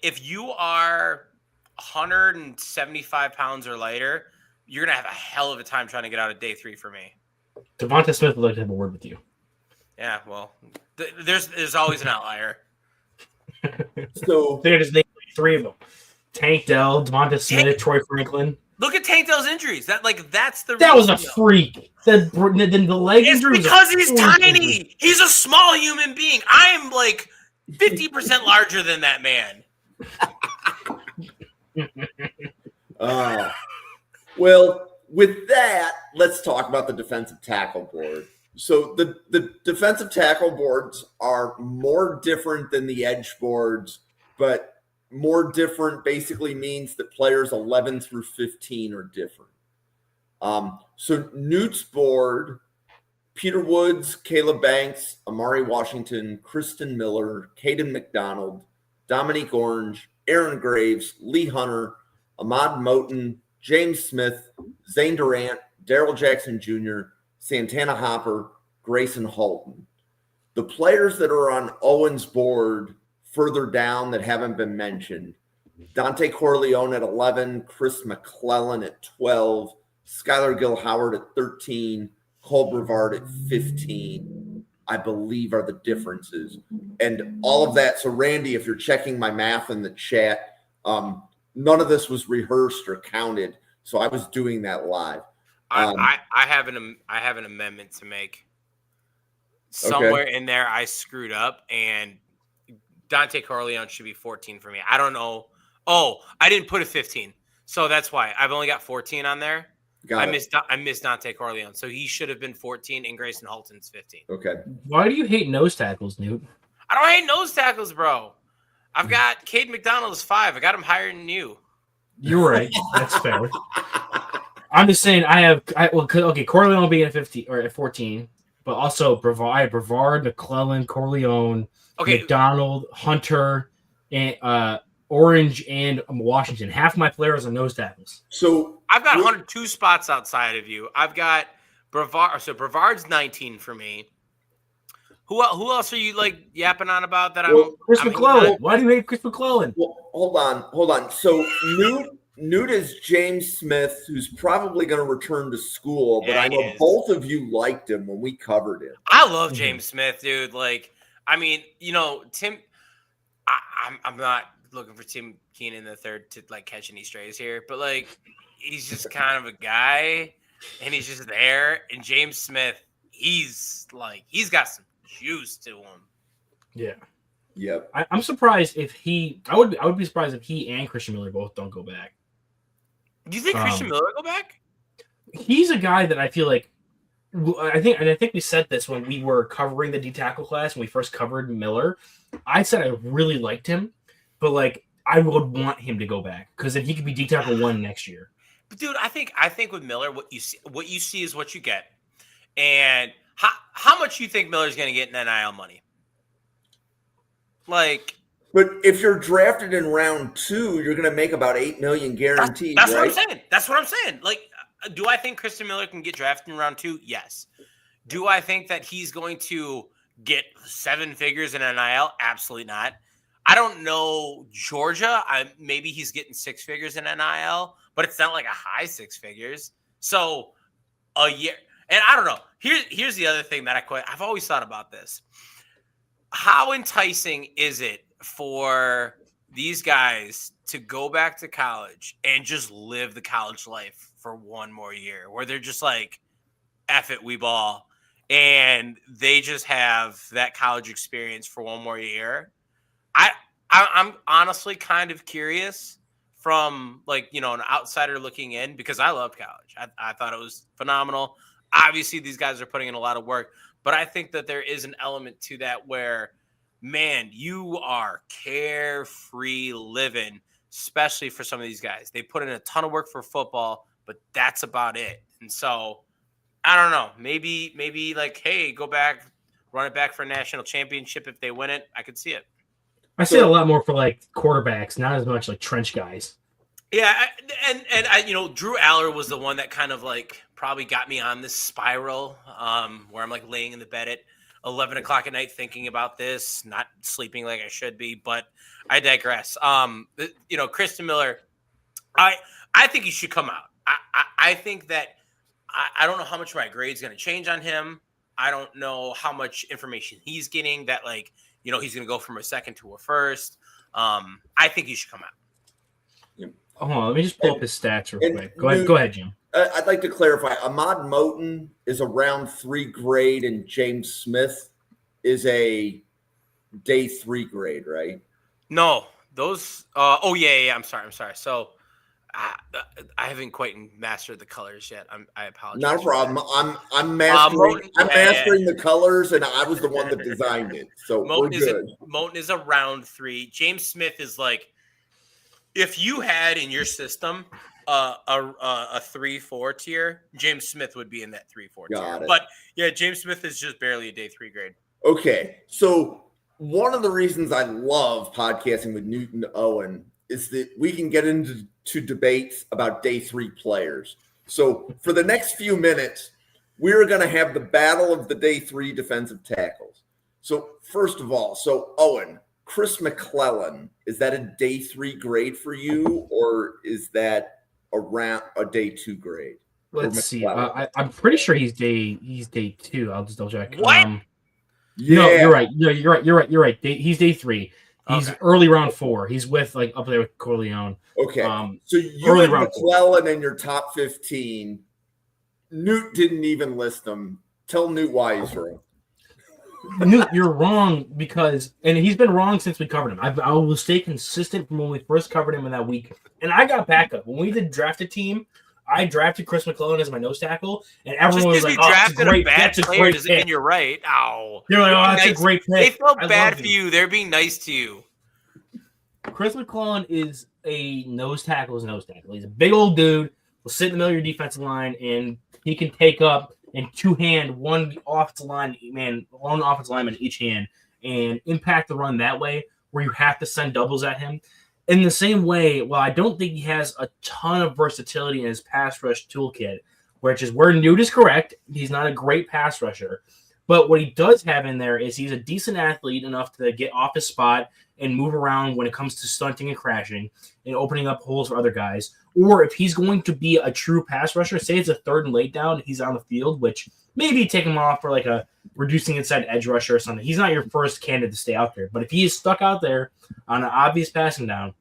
If you are 175 pounds or lighter, you're gonna have a hell of a time trying to get out of day 3 for me. Devonta Smith would like to have a word with you. Yeah, well, there's always an outlier. So they just named like 3 of them: Tank Dell, Devonta Smith, Troy Franklin. Look at Tank Dell's injuries. That was a freak. The leg injury. It's because he's tiny. He's a small human being. I am like 50% larger than that man. Well, with that, let's talk about the defensive tackle board. So the defensive tackle boards are more different than the edge boards, but more different basically means that players 11 through 15 are different. So Newt's board, Peter Woods, Caleb Banks, Amari Washington, Kristen Miller, Caden McDonald, Dominique Orange, Aaron Graves, Lee Hunter, Ahmad Moten, James Smith, Zane Durant, Daryl Jackson Jr., Santana Hopper, Grayson Halton. The players that are on Owen's board further down that haven't been mentioned: Dante Corleone at 11, Chris McClellan at 12, Skylar Gill Howard at 13, Cole Brevard at 15, I believe are the differences. And all of that. So Randy, if you're checking my math in the chat, none of this was rehearsed or counted. So I was doing that live. I have an amendment to make. Somewhere in there I screwed up, and Dante Corleone should be 14 for me. I don't know. Oh, I didn't put a 15. So that's why I've only got 14 on there. I missed Dante Corleone. So he should have been 14 and Grayson Halton's 15. Okay. Why do you hate nose tackles, Newt? I don't hate nose tackles, bro. I've got Cade McDonald as 5. I got him higher than you. You're right. That's fair. I'm just saying Corleone being at 15 or at 14, but also Brevard, McClellan, Corleone, McDonald, Hunter, and Orange, and Washington. Half my players are nose tackles. So I've got 102 spots outside of you. I've got Brevard. So Brevard's 19 for me. Who else are you like yapping on about that? Chris McClellan. Why do you hate Chris McClellan? Well, hold on. So Newt is James Smith, who's probably going to return to school, but I know both of you liked him when we covered him. I love James Smith, dude. Like, I mean, you know, Tim, I'm not looking for Tim Keenan the third to like catch any strays here, but like he's just kind of a guy, and he's just there. And James Smith, he's got some juice to him. Yeah. Yep. I'm surprised if I would be surprised if he and Christian Miller both don't go back. Do you think Christian Miller will go back? He's a guy that I feel like I think we said this when we were covering the D tackle class when we first covered Miller. I said I really liked him, but like I would want him to go back because then he could be D tackle 1 next year. But dude, I think with Miller, what you see is what you get. And how much you think Miller's going to get in NIL money? Like, but if you're drafted in round 2, you're going to make about $8 million guaranteed. That's right? what I'm saying. That's what I'm saying. Like, do I think Christian Miller can get drafted in round 2? Yes. Do I think that he's going to get 7 figures in NIL? Absolutely not. I don't know Georgia. Maybe he's getting 6 figures in NIL, but it's not like a high 6 figures. So a year, and I don't know. Here's the other thing that I've always thought about this. How enticing is it for these guys to go back to college and just live the college life for one more year, where they're just like, F it, we ball, and they just have that college experience for one more year? I'm honestly kind of curious from like, you know, an outsider looking in, because I loved college. I thought it was phenomenal. Obviously, these guys are putting in a lot of work, but I think that there is an element to that where, man, you are carefree living, especially for some of these guys. They put in a ton of work for football, but that's about it. And so I don't know, maybe like, hey, go back, run it back for a national championship. If they win it, I could see it. I see it a lot more for like quarterbacks, not as much like trench guys. Yeah, and I, you know, Drew Aller was the one that kind of like probably got me on this spiral where I'm like laying in the bed at 11 o'clock at night thinking about this, not sleeping like I should be, but I digress. You know, Christian Miller, I think he should come out. I think that I don't know how much my grade's going to change on him. I don't know how much information he's getting that, like, you know, he's going to go from a second to a first. I think he should come out. Hold on, let me just pull up his stats real quick. Go ahead, Jim. I'd like to clarify. Ahmad Moten is a round 3 grade, and James Smith is a day 3 grade, right? No, those. Oh yeah. I'm sorry. So I haven't quite mastered the colors yet. I apologize. Not a problem. I'm mastering. I'm mastering the colors, and I was the one that designed it. So we're good. Moten is a round 3. James Smith is like, if you had in your system a 3-4 tier, James Smith would be in that 3-4 tier. But yeah, James Smith is just barely a day 3 grade. Okay, so one of the reasons I love podcasting with Newton Owen is that we can get into debates about day 3 players. So for the next few minutes, we're going to have the battle of the day 3 defensive tackles. So first of all, Owen, Chris McClellan, is that a day 3 grade for you, or is that around a day 2 grade? Let's see. I'm pretty sure he's day 2. I'll just double check. What? Yeah. No, you're right. No, you're right. He's day 3. He's early round 4. He's with like up there with Corleone. Okay. So you and McClellan in your top 15. Newt didn't even list them. Tell Newt why he's wrong. Newt, you're wrong and he's been wrong since we covered him. I will stay consistent from when we first covered him in that week. And I got backup. When we did draft a team, I drafted Chris McClellan as my nose tackle, and everyone was like, that's a great doesn't mean you're right. Ow. They're like, oh, that's a great pick. They felt bad for you. They're being nice to you. Chris McClellan is a nose tackle. He's a big old dude. Will sit in the middle of your defensive line, and he can take up and two-hand one offensive lineman in each hand and impact the run that way, where you have to send doubles at him. In the same way, while I don't think he has a ton of versatility in his pass rush toolkit, which is where Newt is correct, he's not a great pass rusher, But what he does have in there is he's a decent athlete enough to get off his spot and move around when it comes to stunting and crashing and opening up holes for other guys. Or if he's going to be a true pass rusher, say it's a 3rd and late down, he's on the field, which maybe take him off for like a reducing inside edge rusher or something. He's not your first candidate to stay out there. But if he is stuck out there on an obvious passing down,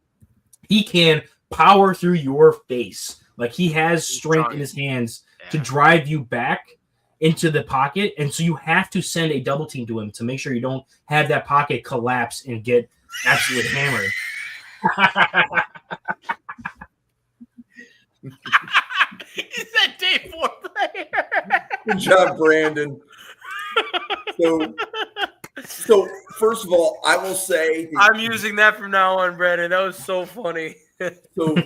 he can power through your face. Like he has strength in his hands to drive you back into the pocket. And so you have to send a double team to him to make sure you don't have that pocket collapse and get absolutely hammered. Is that day 4 player? Good job, Brandon. So first of all, I will say I'm using that from now on, Brandon. That was so funny. So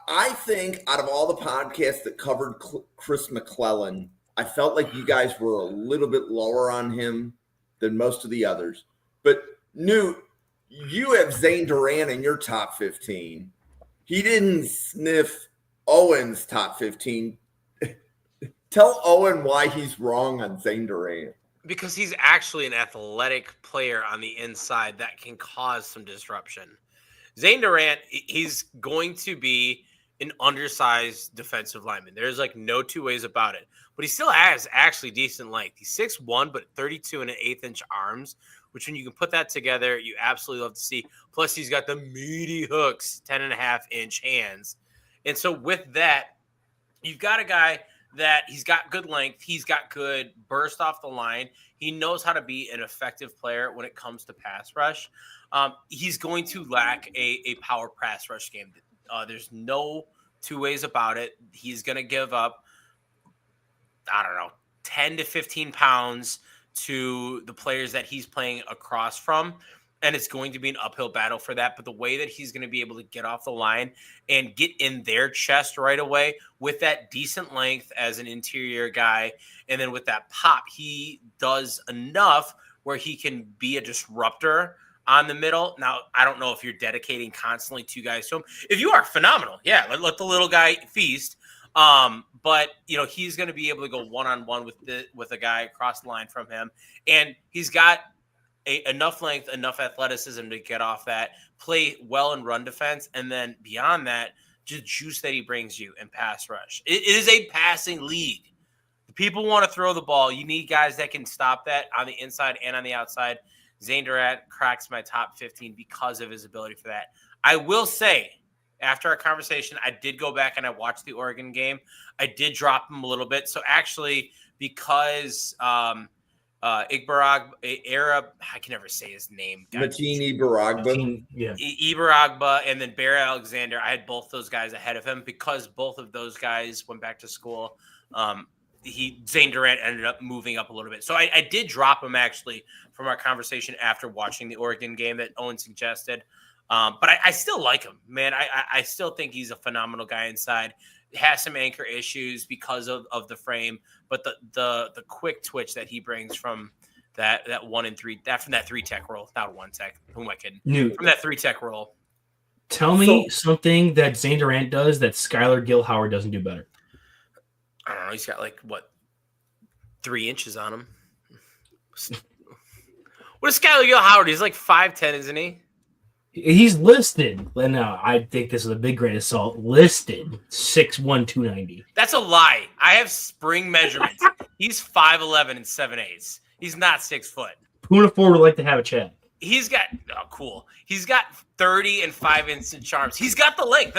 I think out of all the podcasts that covered Chris McClellan, I felt like you guys were a little bit lower on him than most of the others. But Newt, you have Zane Durant in your top 15. He didn't sniff Owen's top 15. Tell Owen why he's wrong on Zane Durant. Because he's actually an athletic player on the inside that can cause some disruption. Zane Durant, he's going to be an undersized defensive lineman. There's like no two ways about it. But he still has actually decent length. He's 6'1", but 32 and an 1/8 inch arms, which when you can put that together, you absolutely love to see. Plus, he's got the meaty hooks, 10.5 inch hands. And so with that, you've got a guy that he's got good length. He's got good burst off the line. He knows how to be an effective player when it comes to pass rush. He's going to lack a power pass rush game. There's no two ways about it. He's going to give up, 10 to 15 pounds to the players that he's playing across from. And it's going to be an uphill battle for that. But the way that he's going to be able to get off the line and get in their chest right away with that decent length as an interior guy, and then with that pop, he does enough where he can be a disruptor on the middle. Now, I don't know if you're dedicating constantly 2 guys to him. If you are, phenomenal. Yeah, let the little guy feast. But he's going to be able to go one-on-one with a guy across the line from him. And he's got enough length, enough athleticism to get off that, play well in run defense, and then beyond that, just juice that he brings you in pass rush. It is a passing league. People want to throw the ball. You need guys that can stop that on the inside and on the outside. Zane Durant cracks my top 15 because of his ability for that. I will say, after our conversation, I did go back and I watched the Oregon game. I did drop him a little bit. So actually, because Igbaragba, I can never say his name. Mateen Ibaragba. Yeah. Ibaragba and then Bear Alexander. I had both those guys ahead of him because both of those guys went back to school. Zane Durant ended up moving up a little bit. So I did drop him actually from our conversation after watching the Oregon game that Owen suggested. But I still like him, man. I still think he's a phenomenal guy inside. Has some anchor issues because of the frame, but the quick twitch that he brings from that 1 and 3, from that 3 tech roll, not 1 tech. Who am I kidding? From that 3 tech roll. Tell me something that Zane Durant does that Skylar Gill-Howard doesn't do better. I don't know. He's got 3 inches on him. What is Skylar Gill-Howard? He's 5'10", isn't he? He's listed. No, I think this is a big grain of salt. Listed 6'1", 290. That's a lie. I have spring measurements. He's 5'11" and 7/8. He's not 6 foot. Puna Ford would like to have a chat. He's got cool. He's got 30 and 5-inch arms. He's got the length.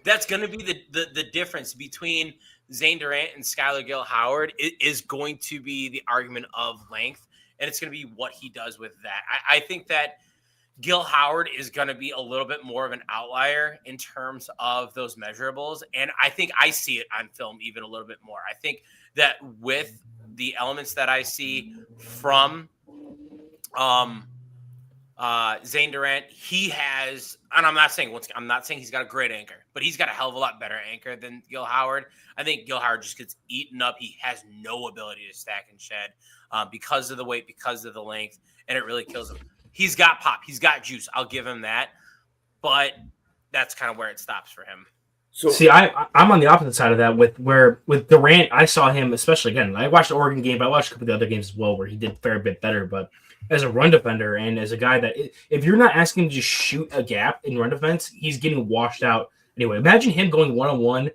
That's going to be the difference between Zane Durant and Skylar Gill-Howard. It is going to be the argument of length, and it's going to be what he does with that. I think that Gill-Howard is going to be a little bit more of an outlier in terms of those measurables, and I think I see it on film even a little bit more. I think that with the elements that I see from Zane Durant, he has, and I'm not saying he's got a great anchor, but he's got a hell of a lot better anchor than Gill-Howard. I think Gill-Howard just gets eaten up. He has no ability to stack and shed because of the weight, because of the length, and it really kills him. He's got pop. He's got juice. I'll give him that. But that's kind of where it stops for him. So See, I'm on the opposite side of that with Durant. I saw him, especially again. I watched the Oregon game, but I watched a couple of the other games as well, where he did a fair bit better. But as a run defender and as a guy that, if you're not asking him to just shoot a gap in run defense, he's getting washed out anyway. Imagine him going 1-on-1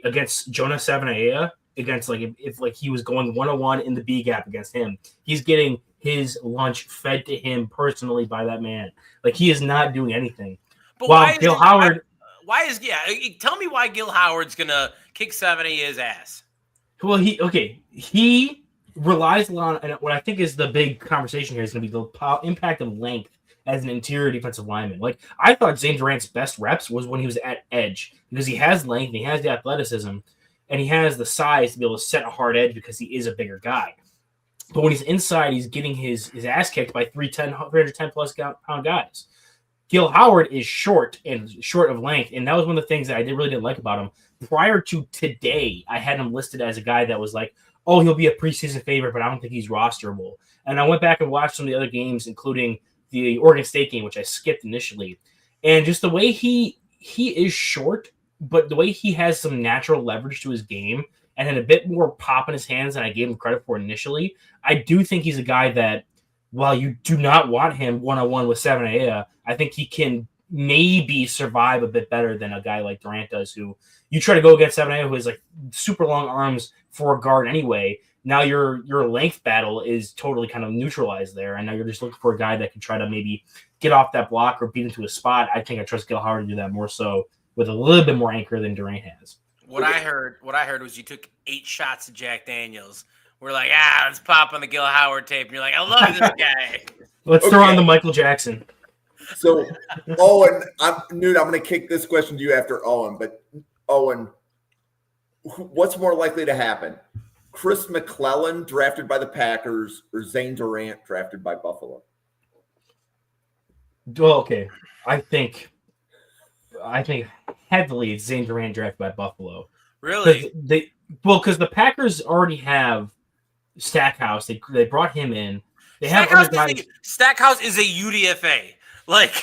against Jonas Savanaia, against if he was going 1-on-1 in the B gap against him. He's getting his lunch fed to him personally by that man. Like, he is not doing anything. But While Gil Howard. Tell me why Gil Howard's gonna kick 70's ass. Well, he relies a lot on, and what I think is the big conversation here is going to be the impact of length as an interior defensive lineman. Like, I thought Zane Durant's best reps was when he was at edge, because he has length and he has the athleticism and he has the size to be able to set a hard edge because he is a bigger guy. But when he's inside, he's getting his ass kicked by 310 plus pound guys. Gil Howard is short of length, and that was one of the things that I really didn't like about him. Prior to today, I had him listed as a guy that was like, oh, he'll be a preseason favorite, but I don't think he's rosterable. And I went back and watched some of the other games, including the Oregon State game, which I skipped initially. And just the way he is short, but the way he has some natural leverage to his game and had a bit more pop in his hands than I gave him credit for initially, I do think he's a guy that, while you do not want him one-on-one with Savanaia, I think he can maybe survive a bit better than a guy like Durant does, who you try to go against Savanaia, who has like super long arms for a guard anyway. Now your length battle is totally kind of neutralized there, and now you're just looking for a guy that can try to maybe get off that block or beat into a spot. I think I trust Gil Howard to do that more so with a little bit more anchor than Durant has. What I heard was you took 8 shots of Jack Daniels. We're like, let's pop on the Gil Howard tape. And you're like, I love this guy. Let's throw on the Michael Jackson. So, Owen, I'm going to kick this question to you after Owen. But, Owen, what's more likely to happen? Chris McClellan drafted by the Packers or Zane Durant drafted by Buffalo? Well, okay. I think heavily it's Zane Durant drafted by Buffalo. Really? Because the Packers already have Stackhouse. They brought him in. They have other guys. Stackhouse is a UDFA. Like,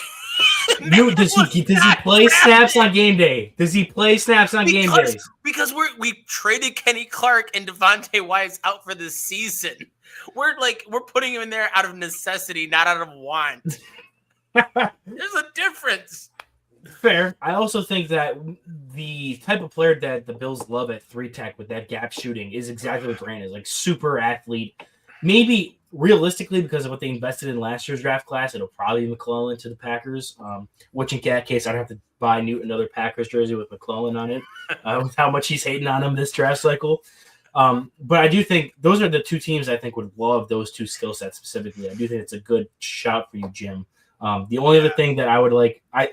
does he play snaps on game day? Does he play snaps on game days? Because we traded Kenny Clark and Devontae Wise out for this season. We're putting him in there out of necessity, not out of want. There's a difference. Fair. I also think that the type of player that the Bills love at 3-tech with that gap shooting is exactly what Durant is, like super athlete. Maybe realistically, because of what they invested in last year's draft class, it'll probably be McClellan to the Packers, which in that case, I'd have to buy another Packers jersey with McClellan on it, with how much he's hating on him this draft cycle. But I do think those are the two teams I think would love those two skill sets specifically. I do think it's a good shout for you, Jim. The only other thing that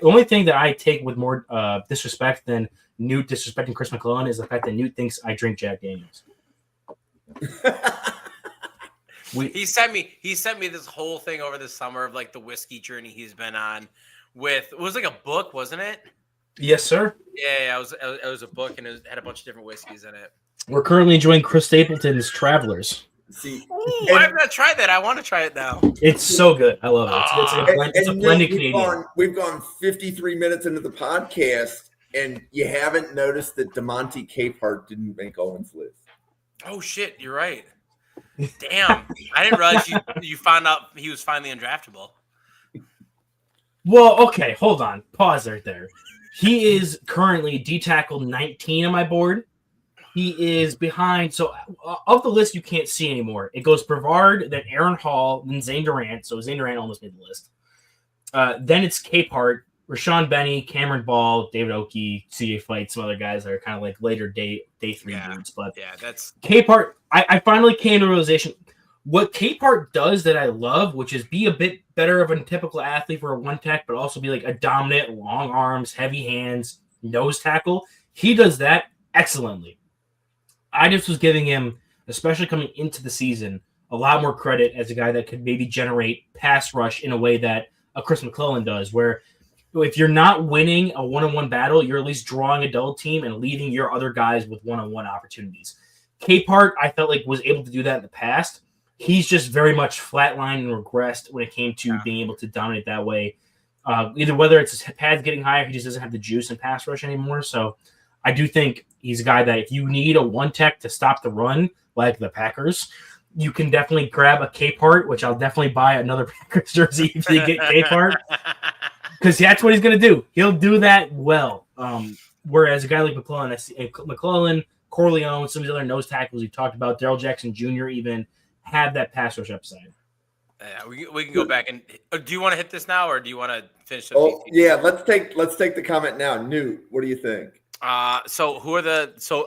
only thing that I take with more disrespect than Newt disrespecting Chris McClellan is the fact that Newt thinks I drink Jack Daniels. He sent me this whole thing over the summer of like the whiskey journey he's been on. It was like a book, wasn't it? Yes, sir. Yeah, it was a book and it had a bunch of different whiskeys in it. We're currently enjoying Chris Stapleton's Travelers. See, I've not tried that. I want to try it now. It's so good. I love it. It's a blended Canadian. We've gone 53 minutes into the podcast, and you haven't noticed that DeMonte Capehart didn't make Owen's list. Oh, shit. You're right. Damn. I didn't realize you found out he was finally undraftable. Well, okay. Hold on. Pause right there. He is currently D-tackle 19 on my board. He is behind. So of the list you can't see anymore. It goes Brevard, then Aaron Hall, then Zane Durant. So Zane Durant almost made the list. Then it's Capehart, Rashawn Benny, Cameron Ball, David Oki, CJ Fight, some other guys that are kind of like later day 3 dudes. But that's Capehart. I finally came to the realization what Capehart does that I love, which is be a bit better of a typical athlete for a 1-tech, but also be like a dominant, long arms, heavy hands, nose tackle. He does that excellently. I just was giving him, especially coming into the season, a lot more credit as a guy that could maybe generate pass rush in a way that a Chris McClellan does, where if you're not winning a one-on-one battle, you're at least drawing a double team and leaving your other guys with one-on-one opportunities. Capehart, I felt like, was able to do that in the past. He's just very much flatlined and regressed when it came to being able to dominate that way. Either whether it's his pads getting higher, he just doesn't have the juice and pass rush anymore. So I do think he's a guy that if you need a one tech to stop the run, like the Packers, you can definitely grab a Capehart, which I'll definitely buy another Packers jersey if you get Capehart, because that's what he's going to do. He'll do that well. Whereas a guy like McClellan, Corleone, some of the other nose tackles we talked about, Darrell Jackson Jr. even had that pass rush upside. Yeah, we can go back and do you want to hit this now or do you want to finish up? Oh yeah, let's take the comment now. Newt, what do you think? So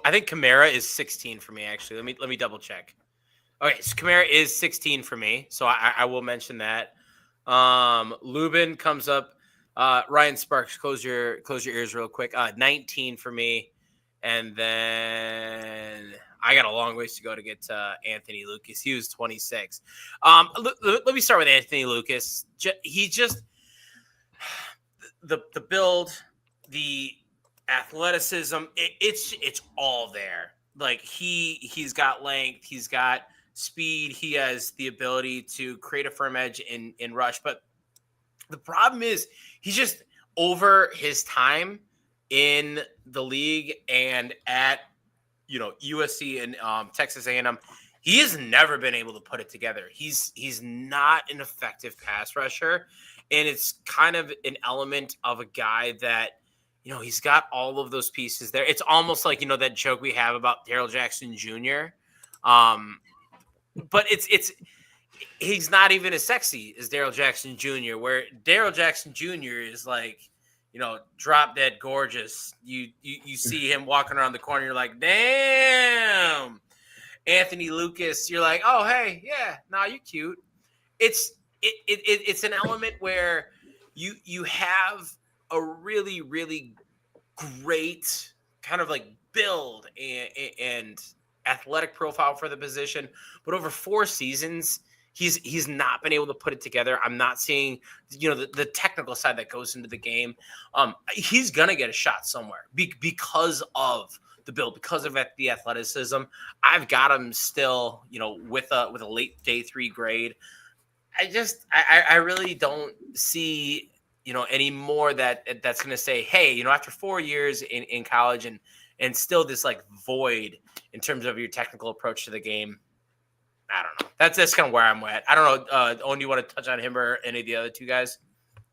I think Kamara is 16 for me actually. Let me double check. Okay, so Kamara is 16 for me, so I will mention that. Lubin comes up. Ryan Sparks, close your ears real quick. 19 for me, and then I got a long ways to go to get to Anthony Lucas. He was 26. Let me start with Anthony Lucas. He just the build, the athleticism. It's all there. Like he's got length. He's got speed. He has the ability to create a firm edge in rush. But the problem is he's just over his time in the league and at USC and Texas A&M. He has never been able to put it together. He's not an effective pass rusher, and it's kind of an element of a guy that he's got all of those pieces there. It's almost like that joke we have about Darrell Jackson Jr. But he's not even as sexy as Darrell Jackson Jr., where Darrell Jackson Jr. is like, drop dead gorgeous. You see him walking around the corner, you're like, damn. Anthony Lucas, you're like, oh hey, yeah, nah, you cute. It's an element where you have a really, really great kind of like build and athletic profile for the position, but over 4 seasons, he's not been able to put it together. I'm not seeing the technical side that goes into the game. He's gonna get a shot somewhere because of the build, because of the athleticism. I've got him still, with a late day 3 grade. I really don't see any more that's gonna say, hey, after 4 years in college and still this like void in terms of your technical approach to the game. I don't know. That's kind of where I'm at. I don't know. Owen, do you want to touch on him or any of the other two guys?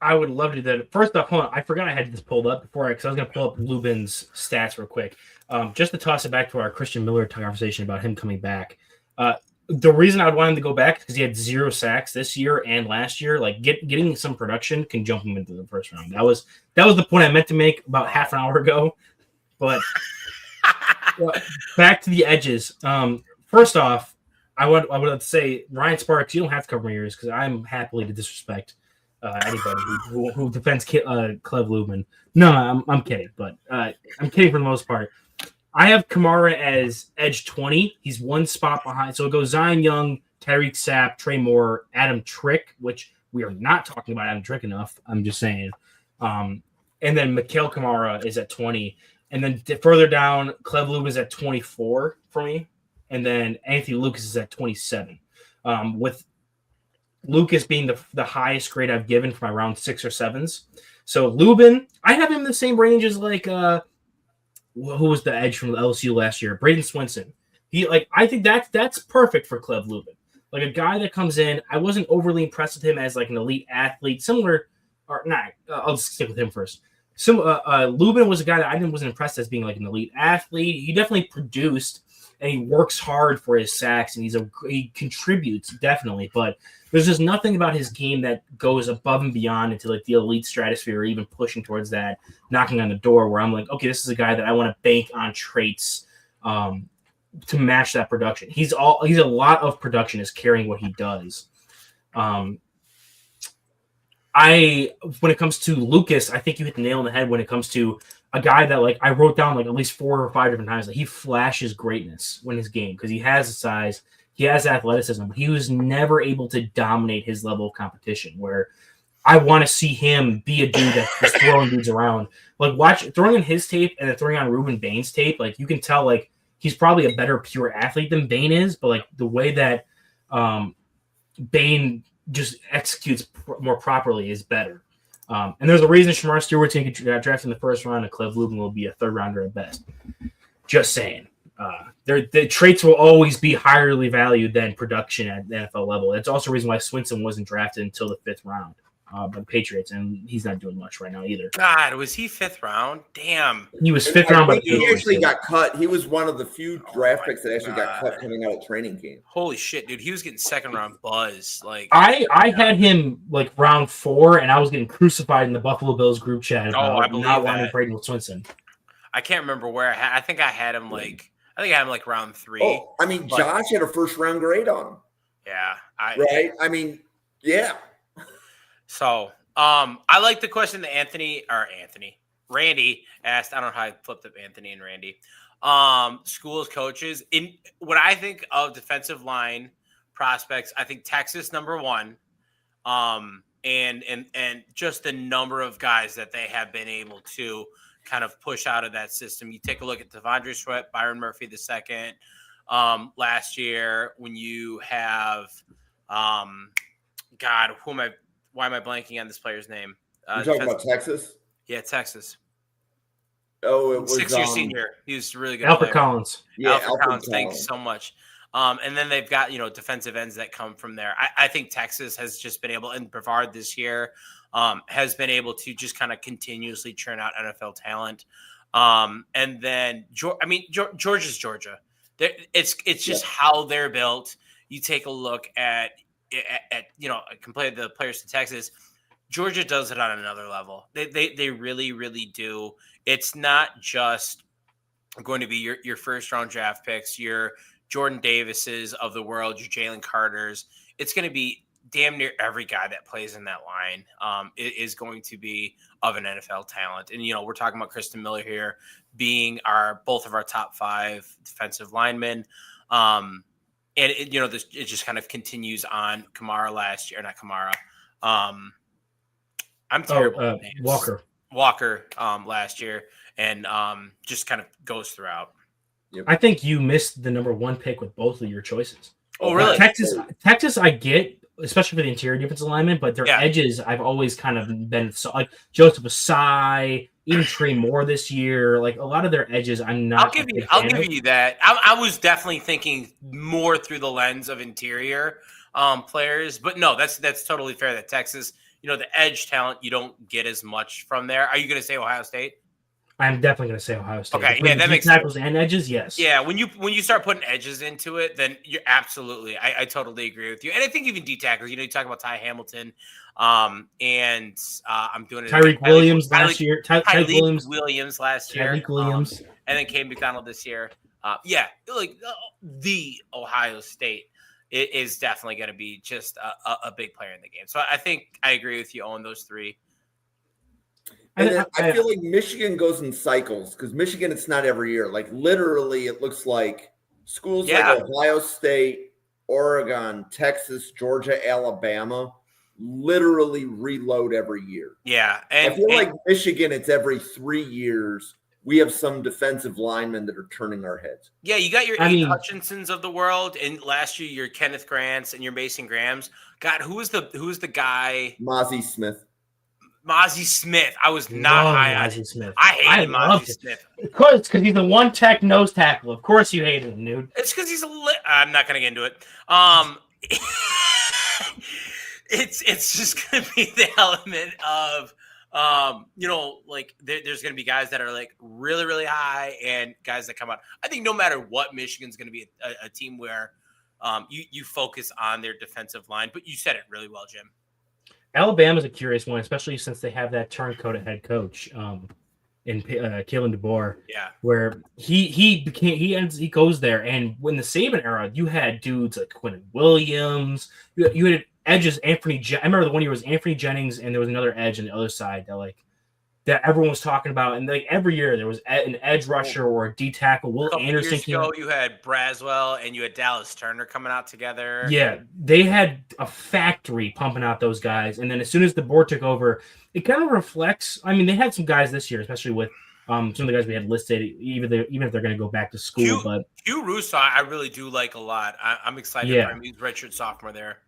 I would love to do that. First off, hold on. I forgot I had this pulled up before because I was going to pull up Lubin's stats real quick. Just to toss it back to our Christian Miller conversation about him coming back. The reason I would want him to go back is because he had 0 sacks this year and last year. Like getting some production can jump him into the first round. That was the point I meant to make about half an hour ago. But back to the edges. First off, I would say Ryan Sparks, you don't have to cover my ears because I'm happily to disrespect anybody who defends Cleve Lubin. No, I'm kidding, but I'm kidding for the most part. I have Kamara as edge 20. He's 1 spot behind. So it goes Zion Young, Tyreek Sapp, Trey Moore, Adam Trick, which we are not talking about Adam Trick enough. I'm just saying. And then Mikael Kamara is at 20. And then further down, Cleve Lubin is at 24 for me. And then Anthony Lucas is at 27, with Lucas being the highest grade I've given for my round 6 or 7s. So Lubin, I have him in the same range as like who was the edge from LSU last year, Braden Swinson. I think that's perfect for Cleve Lubin, like a guy that comes in. I wasn't overly impressed with him as like an elite athlete, similar or not. I'll just stick with him first. Lubin was a guy that wasn't impressed as being like an elite athlete. He definitely produced. And he works hard for his sacks, and he contributes definitely. But there's just nothing about his game that goes above and beyond into like the elite stratosphere, or even pushing towards that, knocking on the door. Where I'm like, okay, this is a guy that I want to bank on traits to match that production. He's a lot of production is carrying what he does. When it comes to Lucas, I think you hit the nail on the head when it comes to a guy that like I wrote down like at least 4 or 5 different times that he flashes greatness in his game because he has the size, he has athleticism, but he was never able to dominate his level of competition. Where I want to see him be a dude that's just throwing dudes around. Like throwing in his tape and then throwing on Ruben Bain's tape, like you can tell like he's probably a better pure athlete than Bain is, but like the way that Bain just executes more properly is better. And there's a reason Shamar Stewart's going to get drafted in the first round, and Cleve Lubin will be a third rounder at best. Just saying. The traits will always be highly valued than production at the NFL level. That's also a reason why Swinson wasn't drafted until the 5th round by the Patriots, and he's not doing much right now either. God, was he 5th round? Damn. He was 5th round by the He Patriots. actually got cut. He was one of the few draft my picks that actually got God. cut coming out of training camp. Holy shit, dude. He was getting 2nd round buzz. Like, I had him like round 4, and I was getting crucified in the Buffalo Bills group chat about I believe not wanting that. Braden with Swinson. I can't remember where I think I had him like round 3. Oh, I mean, But- Josh had a first round grade on him, Yeah. right? I mean, yeah. So, I like the question that Randy asked. I don't know how I flipped up Anthony and Randy. Schools, coaches. In when I think of defensive line prospects, I think Texas number 1. And just the number of guys that they have been able to kind of push out of that system. You take a look at Devondre Sweat, Byron Murphy II, last year. When you have, God, why am I blanking on this player's name? You're talking about Texas? Yeah, Texas. Oh, it was 6-year senior. He was a really good. Alfred player. Collins. Yeah, Alfred Collins. Thank you so much. And then they've got, defensive ends that come from there. I think Texas has just been able, and Brevard this year has been able to just kind of continuously churn out NFL talent. And then, Georgia's Georgia. It's just how they're built. You take a look at compare the players to Texas. Georgia does it on another level. They really, really do. It's not just going to be your first round draft picks, your Jordan Davises of the world, your Jalen Carters. It's going to be damn near every guy that plays in that line is going to be of an NFL talent. And, we're talking about Kristen Miller here being both of our top 5 defensive linemen. And it just kind of continues on. Not Kamara. I'm terrible. With names. Walker last year, and just kind of goes throughout. I think you missed the number 1 pick with both of your choices. Oh, really? Texas, I get, especially for the interior defensive alignment, but their edges, I've always kind of been like Joseph Asai, even Trey Moore this year. Like a lot of their edges, I'm not. I'll give you that. I was definitely thinking more through the lens of interior players, but no, that's totally fair. That Texas, the edge talent, you don't get as much from there. Are you going to say Ohio State? I'm definitely going to say Ohio State. Okay, that makes tackles sense. And edges, yes. Yeah, when you start putting edges into it, then you're absolutely. I totally agree with you. And I think even D tackles. You talk about Ty Hamilton, and I'm doing it. Tyreek Williams last year. Tyreek Williams last year. Tyreek Williams, and then Cade McDonald this year. The Ohio State is definitely going to be just a big player in the game. So I think I agree with you on those 3. And then I feel like Michigan goes in cycles because Michigan, it's not every year. Like literally, it looks like schools like Ohio State, Oregon, Texas, Georgia, Alabama literally reload every year. Yeah. And I feel like Michigan, it's every 3 years. We have some defensive linemen that are turning our heads. Yeah, you got your Aiden Hutchinsons of the world, and last year your Kenneth Grants and your Mason Grahams. God, who was the guy? Mozzie Smith. Mozzie Smith. I was not high on Smith. I hated Mozzie Smith. Of course, because he's the one tech nose tackle. Of course you hated him, dude. It's because he's I'm not going to get into it. It's just going to be the element of, there's going to be guys that are like really, really high and guys that come out. I think no matter what, Michigan's going to be a team where you focus on their defensive line. But you said it really well, Jim. Alabama's a curious one, especially since they have that turncoat at head coach in Kalen DeBoer. Yeah, where he goes there, and when the Saban era, you had dudes like Quentin Williams, you had edges. I remember the one year was Anthony Jennings, and there was another edge on the other side that everyone was talking about, and every year there was an edge rusher or a D tackle. Will Anderson. Years ago, you had Braswell and you had Dallas Turner coming out together. Yeah, they had a factory pumping out those guys, and then as soon as the board took over, it kind of reflects. I mean, they had some guys this year, especially with some of the guys we had listed, even if they're going to go back to school. But Hugh Russo, I really do like a lot. I'm excited for him. He's redshirt sophomore there.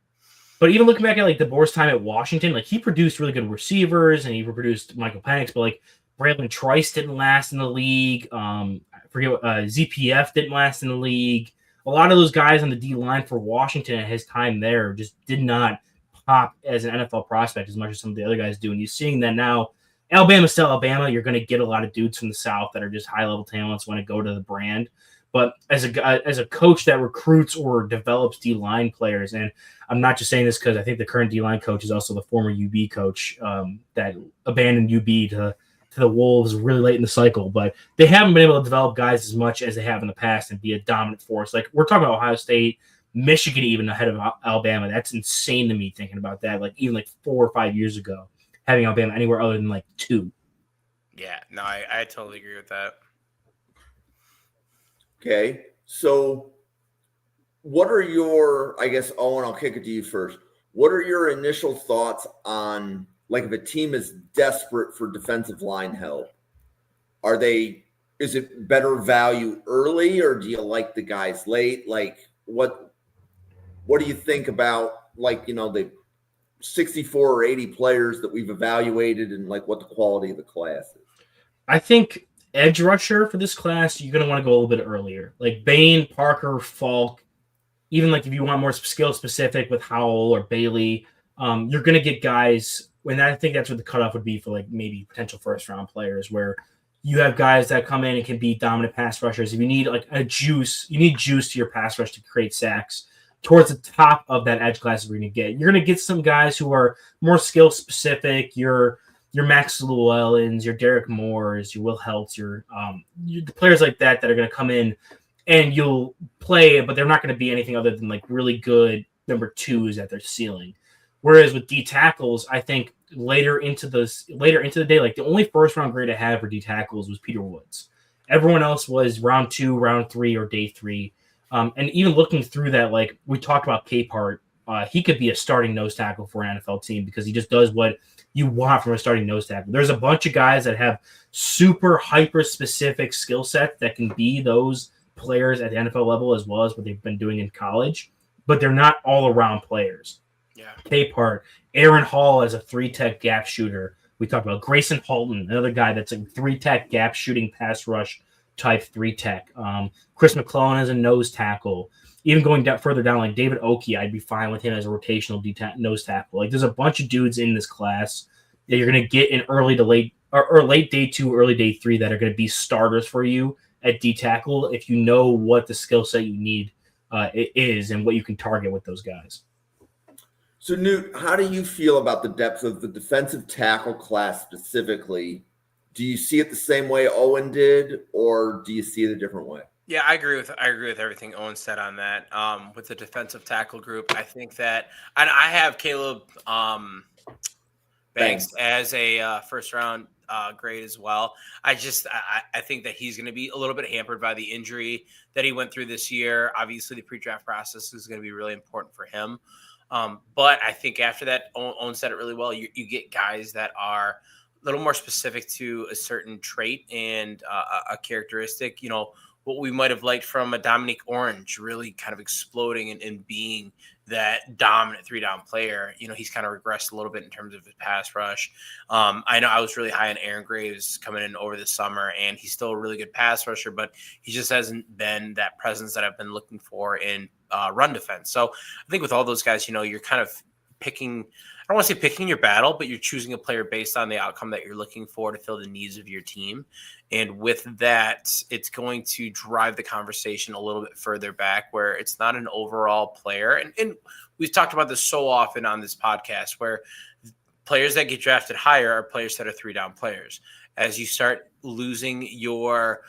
But even looking back at like DeBoer's time at Washington, like he produced really good receivers and he produced Michael Penix, but like Braylon Trice didn't last in the league. I forget what ZPF didn't last in the league. A lot of those guys on the D line for Washington at his time there just did not pop as an NFL prospect as much as some of the other guys do. And you're seeing that now. Alabama's still Alabama. You're going to get a lot of dudes from the South that are just high level talents when it go to the brand. But as a coach that recruits or develops D line players, and I'm not just saying this because I think the current D line coach is also the former UB coach that abandoned UB to the Wolves really late in the cycle, but they haven't been able to develop guys as much as they have in the past and be a dominant force. Like we're talking about Ohio State, Michigan, even ahead of Alabama. That's insane to me thinking about that. Like even like 4 or 5 years ago, having Alabama anywhere other than like 2. Yeah, no, I totally agree with that. Okay, so what are your, I guess, Owen, I'll kick it to you first. What are your initial thoughts on, like, if a team is desperate for defensive line help, is it better value early or do you like the guys late? Like, what do you think about, like, the 64 or 80 players that we've evaluated and, like, what the quality of the class is? I think edge rusher for this class, you're going to want to go a little bit earlier. Like Bain, Parker, Falk, even like if you want more skill specific with Howell or Bailey, you're going to get guys, and I think that's what the cutoff would be for like maybe potential first round players where you have guys that come in and can be dominant pass rushers. If you need like you need juice to your pass rush to create sacks. Towards the top of that edge class we're going to get. You're going to get some guys who are more skill specific. Your Max Llewellyns, your Derek Moores, your Will Heltz, your the players like that are going to come in and you'll play, but they're not going to be anything other than like really good number 2s at their ceiling. Whereas with D tackles, I think later into the day, like the only first round grade I had for D tackles was Peter Woods. Everyone else was round 2, round 3, or day 3. And even looking through that, like we talked about Capehart, he could be a starting nose tackle for an NFL team because he just does what you want from a starting nose tackle. There's a bunch of guys that have super hyper specific skill sets that can be those players at the NFL level as well as what they've been doing in college, but they're not all around players. Yeah. Capehart, Aaron Hall as a 3-tech gap shooter. We talked about Grayson Halton, another guy that's a 3-tech gap shooting pass rush type 3-tech. Chris McClellan as a nose tackle. Even going further down, like David Oki, I'd be fine with him as a rotational nose tackle. Like there's a bunch of dudes in this class that you're going to get in early to late or late day 2, early day 3 that are going to be starters for you at D tackle if you know what the skill set you need is and what you can target with those guys. So, Newt, how do you feel about the depth of the defensive tackle class specifically? Do you see it the same way Owen did, or do you see it a different way? Yeah, I agree with everything Owen said on that. With the defensive tackle group, I think that I have Caleb Banks as a first round grade as well. I think that he's going to be a little bit hampered by the injury that he went through this year. Obviously, the pre-draft process is going to be really important for him. But I think after that, Owen said it really well. You get guys that are a little more specific to a certain trait and a characteristic. What we might have liked from a Dominique Orange really kind of exploding and being that dominant 3-down player. He's kind of regressed a little bit in terms of his pass rush. I know I was really high on Aaron Graves coming in over the summer, and he's still a really good pass rusher, but he just hasn't been that presence that I've been looking for in run defense. So I think with all those guys, you're kind of picking – I don't want to say picking your battle, but you're choosing a player based on the outcome that you're looking for to fill the needs of your team. And with that, it's going to drive the conversation a little bit further back where it's not an overall player. And we've talked about this so often on this podcast where players that get drafted higher are players that are 3-down players. As you start losing your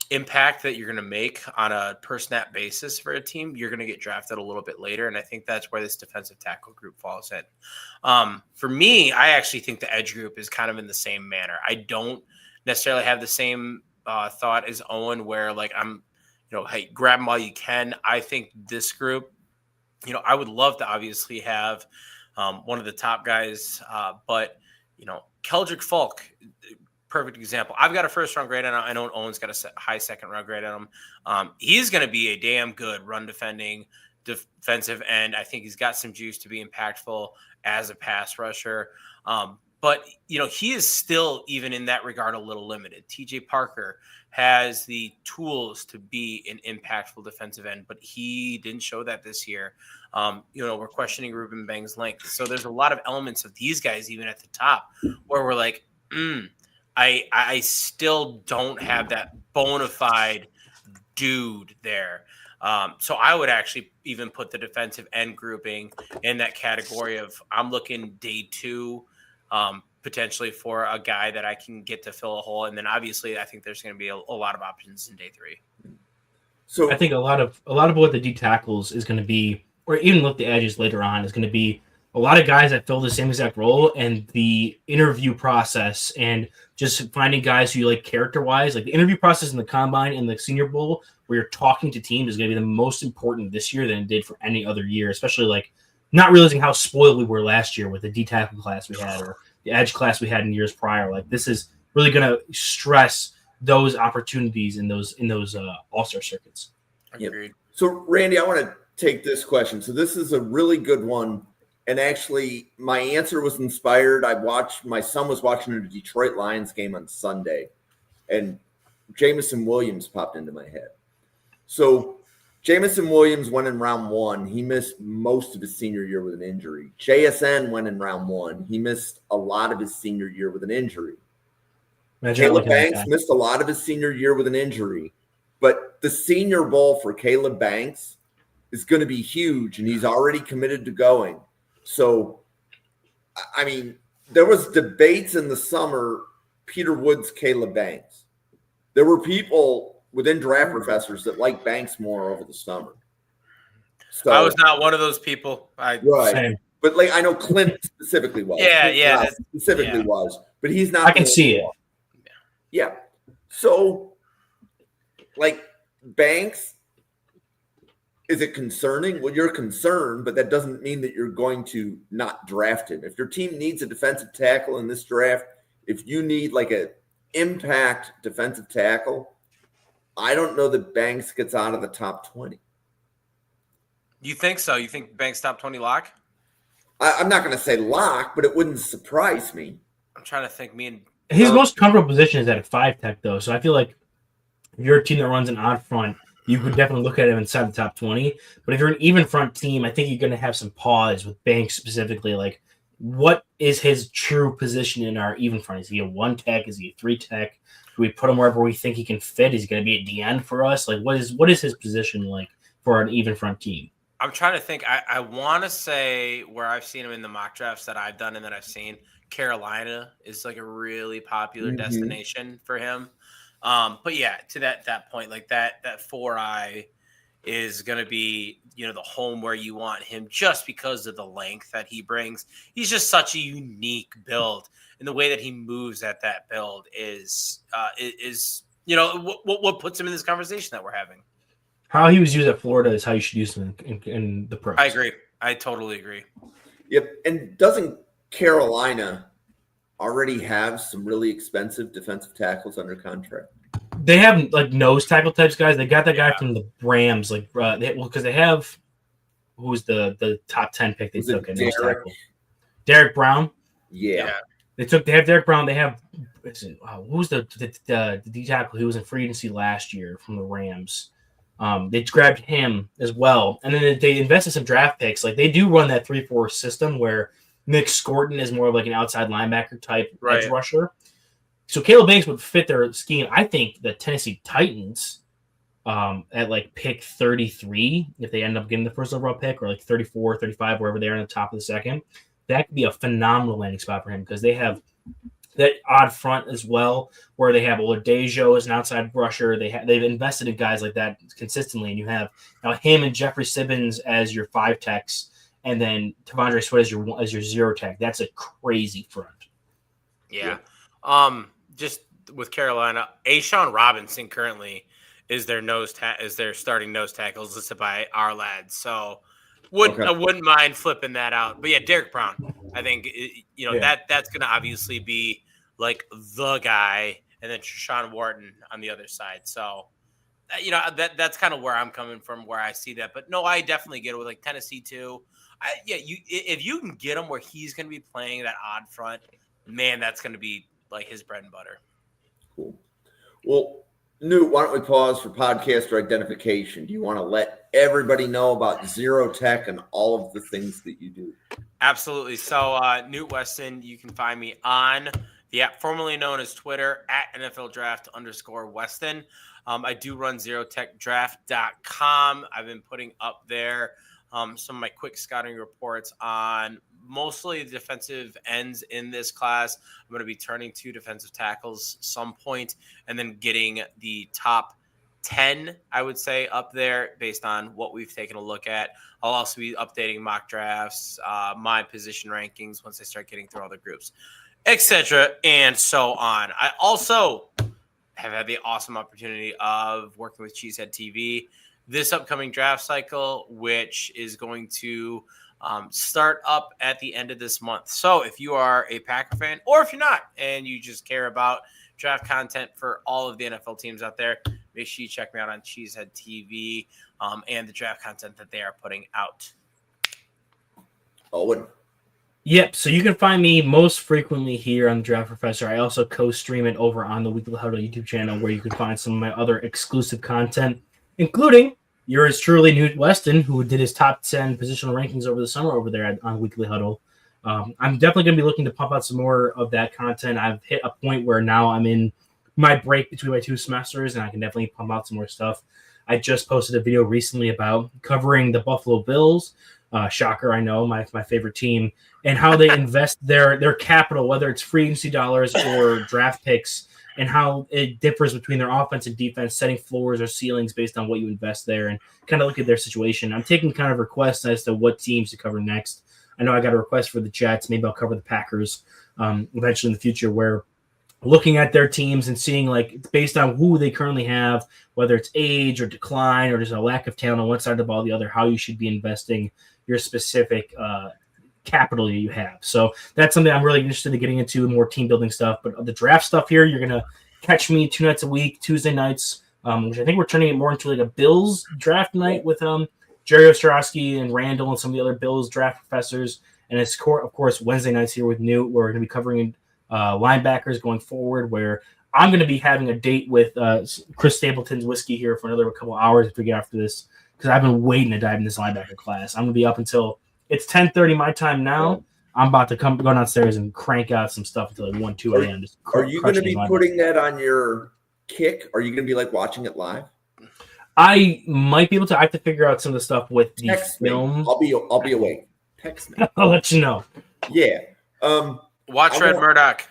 impact that you're going to make on a per snap basis for a team, you're going to get drafted a little bit later. And I think that's where this defensive tackle group falls in. For me, I actually think the edge group is kind of in the same manner. I don't necessarily have the same thought as Owen where like I'm, hey, grab them while you can. I think this group, I would love to obviously have one of the top guys, but Keldrick Falk, perfect example. I've got a first round grade on him. I know Owen's got a high second round grade on him. He's going to be a damn good run defending defensive end. I think he's got some juice to be impactful as a pass rusher. But, he is still, even in that regard, a little limited. TJ Parker has the tools to be an impactful defensive end, but he didn't show that this year. We're questioning Ruben Bang's length. So there's a lot of elements of these guys, even at the top, where we're like, I still don't have that bona fide dude there. So I would actually even put the defensive end grouping in that category of I'm looking day 2, potentially for a guy that I can get to fill a hole. And then obviously I think there's going to be a lot of options in day 3. So I think a lot of what the D tackles is going to be, or even look the edges later on, is going to be a lot of guys that fill the same exact role, and the interview process and just finding guys who you like character-wise, like the interview process in the Combine and the Senior Bowl, where you're talking to teams, is going to be the most important this year than it did for any other year, especially like not realizing how spoiled we were last year with the D tackle class we had or the edge class we had in years prior. Like this is really going to stress those opportunities in those all-star circuits. Agreed. So Randy, I want to take this question. So this is a really good one. And actually, my answer was inspired. My son was watching a Detroit Lions game on Sunday, and Jameson Williams popped into my head. So Jameson Williams went in round 1. He missed most of his senior year with an injury. JSN went in round 1. He missed a lot of his senior year with an injury. Caleb Banks missed a lot of his senior year with an injury. But the Senior Bowl for Caleb Banks is going to be huge, and he's already committed to going. So, I mean, there was debates in the summer, Peter Woods, Caleb Banks. There were people within draft professors that liked Banks more over the summer. So I was not one of those people. Right. Same. But I know Clint specifically was. Yeah. Specifically was. But he's not. I can see it. Yeah. So, Banks, is it concerning? Well, you're concerned, but that doesn't mean that you're going to not draft him. If your team needs a defensive tackle in this draft, if you need an impact defensive tackle, I don't know that Banks gets out of the top 20. You think so? You think Banks top 20 lock? I'm not going to say lock, but it wouldn't surprise me. I'm trying to think. His most comfortable position is at a 5 tech, though. So I feel like if you're a team that runs an odd front, you could definitely look at him inside the top 20. But if you're an even front team, I think you're going to have some pause with Banks specifically. Like, what is his true position in our even front? Is he a 1 tech? Is he a 3 tech? Do we put him wherever we think he can fit? Is he going to be at the end for us? Like, what is his position like for an even front team? I'm trying to think. I want to say where I've seen him in the mock drafts that I've done and that I've seen, Carolina is a really popular destination for him. But yeah, to that point, that 4i is going to be, the home where you want him just because of the length that he brings. He's just such a unique build, and the way that he moves at that build is what puts him in this conversation that we're having. How he was used at Florida is how you should use him in the pros. I agree. I totally agree. Yep. And doesn't Carolina already have some really expensive defensive tackles under contract? They have nose tackle types guys. They got that guy from the Rams, because they have who's the top 10 pick they took at nose tackle. Derek Brown. Yeah. They have Derek Brown. They have who's the D tackle who was in free agency last year from the Rams. They grabbed him as well, and then they invested some draft picks. They do run that 3-4 system where Nick Scorton is more of an outside linebacker type edge rusher. So Caleb Banks would fit their scheme. I think the Tennessee Titans at pick 33, if they end up getting the first overall pick, or 34, 35, wherever they are in the top of the second, that could be a phenomenal landing spot for him because they have that odd front as well, where they have Oladejo as an outside rusher. They've invested in guys like that consistently, and you have now him and Jeffrey Simmons as your 5 techs, and then Tavondre Sweat as your 0 tech. That's a crazy front. Yeah. Just with Carolina, A'Shawn Robinson currently is their starting nose tackles listed by our lads. So I wouldn't mind flipping that out. But yeah, Derek Brown, I think that's going to obviously be the guy, and then Treshaun Wharton on the other side. So that's kind of where I'm coming from, where I see that. But no, I definitely get it with like Tennessee too. If you can get him where he's going to be playing that odd front, man, that's going to be like his bread and butter. Cool. Well, Newt, why don't we pause for podcaster identification? Do you want to let everybody know about Zero Tech and all of the things that you do? Absolutely. So, Newt Weston, you can find me on the app formerly known as Twitter at NFL Draft _Weston. I do run zerotechdraft.com. I've been putting up there some of my quick scouting reports on mostly the defensive ends in this class. I'm going to be turning 2 defensive tackles some point and then getting the top 10, I would say, up there based on what we've taken a look at. I'll also be updating mock drafts, my position rankings once I start getting through all the groups, etc. and so on. I also have had the awesome opportunity of working with Cheesehead TV this upcoming draft cycle, which is going to start up at the end of this month. So if you are a Packer fan, or if you're not, and you just care about draft content for all of the NFL teams out there, make sure you check me out on Cheesehead TV and the draft content that they are putting out. Owen. Yep. So you can find me most frequently here on the Draft Professor. I also co-stream it over on the Weekly Huddle YouTube channel, where you can find some of my other exclusive content, including yours truly, Newt Weston, who did his top 10 positional rankings over the summer over there on Weekly Huddle. I'm definitely going to be looking to pump out some more of that content. I've hit a point where now I'm in my break between my 2 semesters, and I can definitely pump out some more stuff. I just posted a video recently about covering the Buffalo Bills. Shocker, I know, my favorite team, and how they invest their capital, whether it's free agency dollars or draft picks, and how it differs between their offense and defense, setting floors or ceilings based on what you invest there, and kind of look at their situation. I'm taking kind of requests as to what teams to cover next. I know I got a request for the Jets. Maybe I'll cover the Packers eventually in the future, where looking at their teams and seeing, like, based on who they currently have, whether it's age or decline or just a lack of talent on one side of the ball or the other, how you should be investing your specific capital you have. So that's something I'm really interested in getting into, more team building stuff. But the draft stuff here, you're going to catch me 2 nights a week, Tuesday nights, which I think we're turning it more into like a Bills draft night with Jerry Ostrowski and Randall and some of the other Bills draft professors. And it's, of course, Wednesday nights here with Newt. We're going to be covering linebackers going forward, where I'm going to be having a date with Chris Stapleton's Whiskey here for another couple hours if we get after this, because I've been waiting to dive in this linebacker class. I'm going to be up until it's 10:30 my time now. I'm about to go downstairs and crank out some stuff until like 1, 2 a.m. Are you going to be putting that on your Kick? Are you going to be like watching it live? I might be able to. I have to figure out some of the stuff with the film. I'll be awake. Text me. I'll let you know. Yeah. Watch Red Murdoch.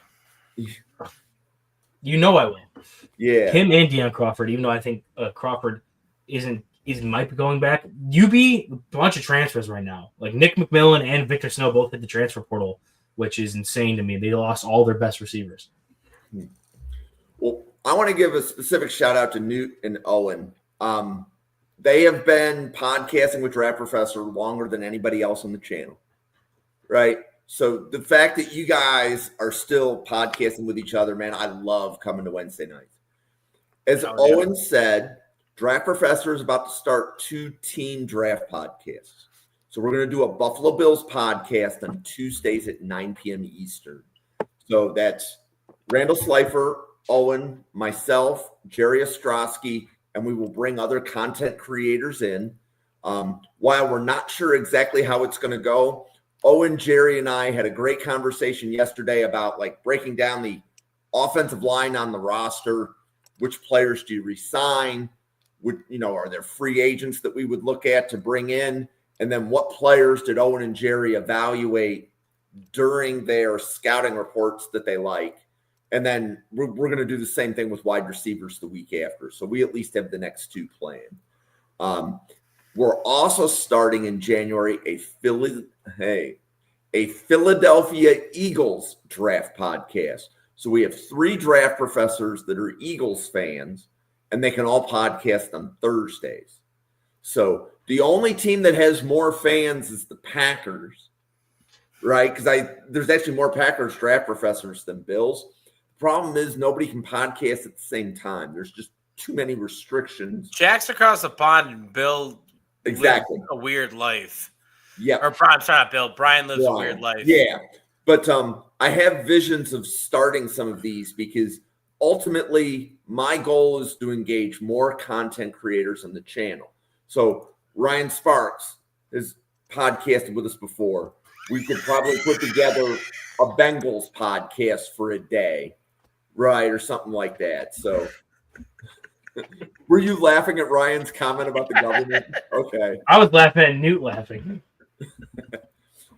You know I will. Yeah. Him and Deion Crawford, even though I think Crawford might be going back. UB, a bunch of transfers right now. Like Nick McMillan and Victor Snow both hit the transfer portal, which is insane to me. They lost all their best receivers. Well, I want to give a specific shout out to Newt and Owen. They have been podcasting with Draft Professor longer than anybody else on the channel, right? So the fact that you guys are still podcasting with each other, man, I love coming to Wednesday nights. As Owen said, Draft Professor is about to start 2 team draft podcasts. So we're going to do a Buffalo Bills podcast on Tuesdays at 9 p.m. Eastern. So that's Randall Slifer, Owen, myself, Jerry Ostrowski, and we will bring other content creators in. While we're not sure exactly how it's going to go, Owen, Jerry, and I had a great conversation yesterday about like breaking down the offensive line on the roster. Which players do you resign? Are there free agents that we would look at to bring in? And then what players did Owen and Jerry evaluate during their scouting reports that they like? And then we're going to do the same thing with wide receivers the week after. So we at least have the next 2 planned. We're also starting in January a Philadelphia Eagles draft podcast. So we have 3 draft professors that are Eagles fans, and they can all podcast on Thursdays. So the only team that has more fans is the Packers, right? Because there's actually more Packers draft professors than Bills. The problem is nobody can podcast at the same time. There's just too many restrictions. Jack's across the pond, and Bill Exactly. lives a weird life. Yeah. Or Brian, sorry, not Bill. Brian lives a weird life. Yeah. But I have visions of starting some of these because ultimately my goal is to engage more content creators on the channel. So Ryan Sparks has podcasted with us before. We could probably put together a Bengals podcast for a day, right? Or something like that. So were you laughing at Ryan's comment about the government? Okay. I was laughing at Newt laughing.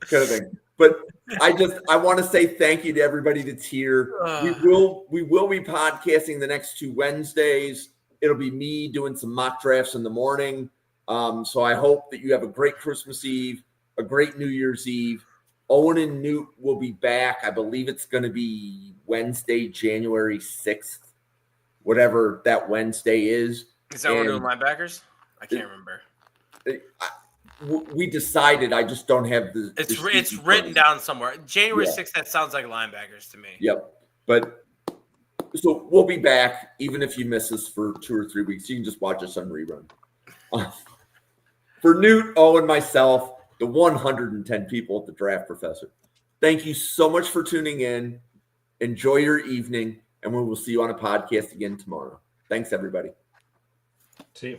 Kind of thing. But I want to say thank you to everybody that's here. We will be podcasting the next 2 Wednesdays. It'll be me doing some mock drafts in the morning. So I hope that you have a great Christmas Eve, a great New Year's Eve. Owen and Newt will be back. I believe it's going to be Wednesday, January 6th, whatever that Wednesday is. Is that when we're doing linebackers? I can't remember. We decided. I just don't have the. It's written down somewhere. January 6th. That sounds like linebackers to me. Yep. But so we'll be back, even if you miss us for 2 or 3 weeks. You can just watch us on rerun. For Newt, Owen, myself, the 110 people at the Draft Professor, thank you so much for tuning in. Enjoy your evening, and we will see you on a podcast again tomorrow. Thanks, everybody. See you.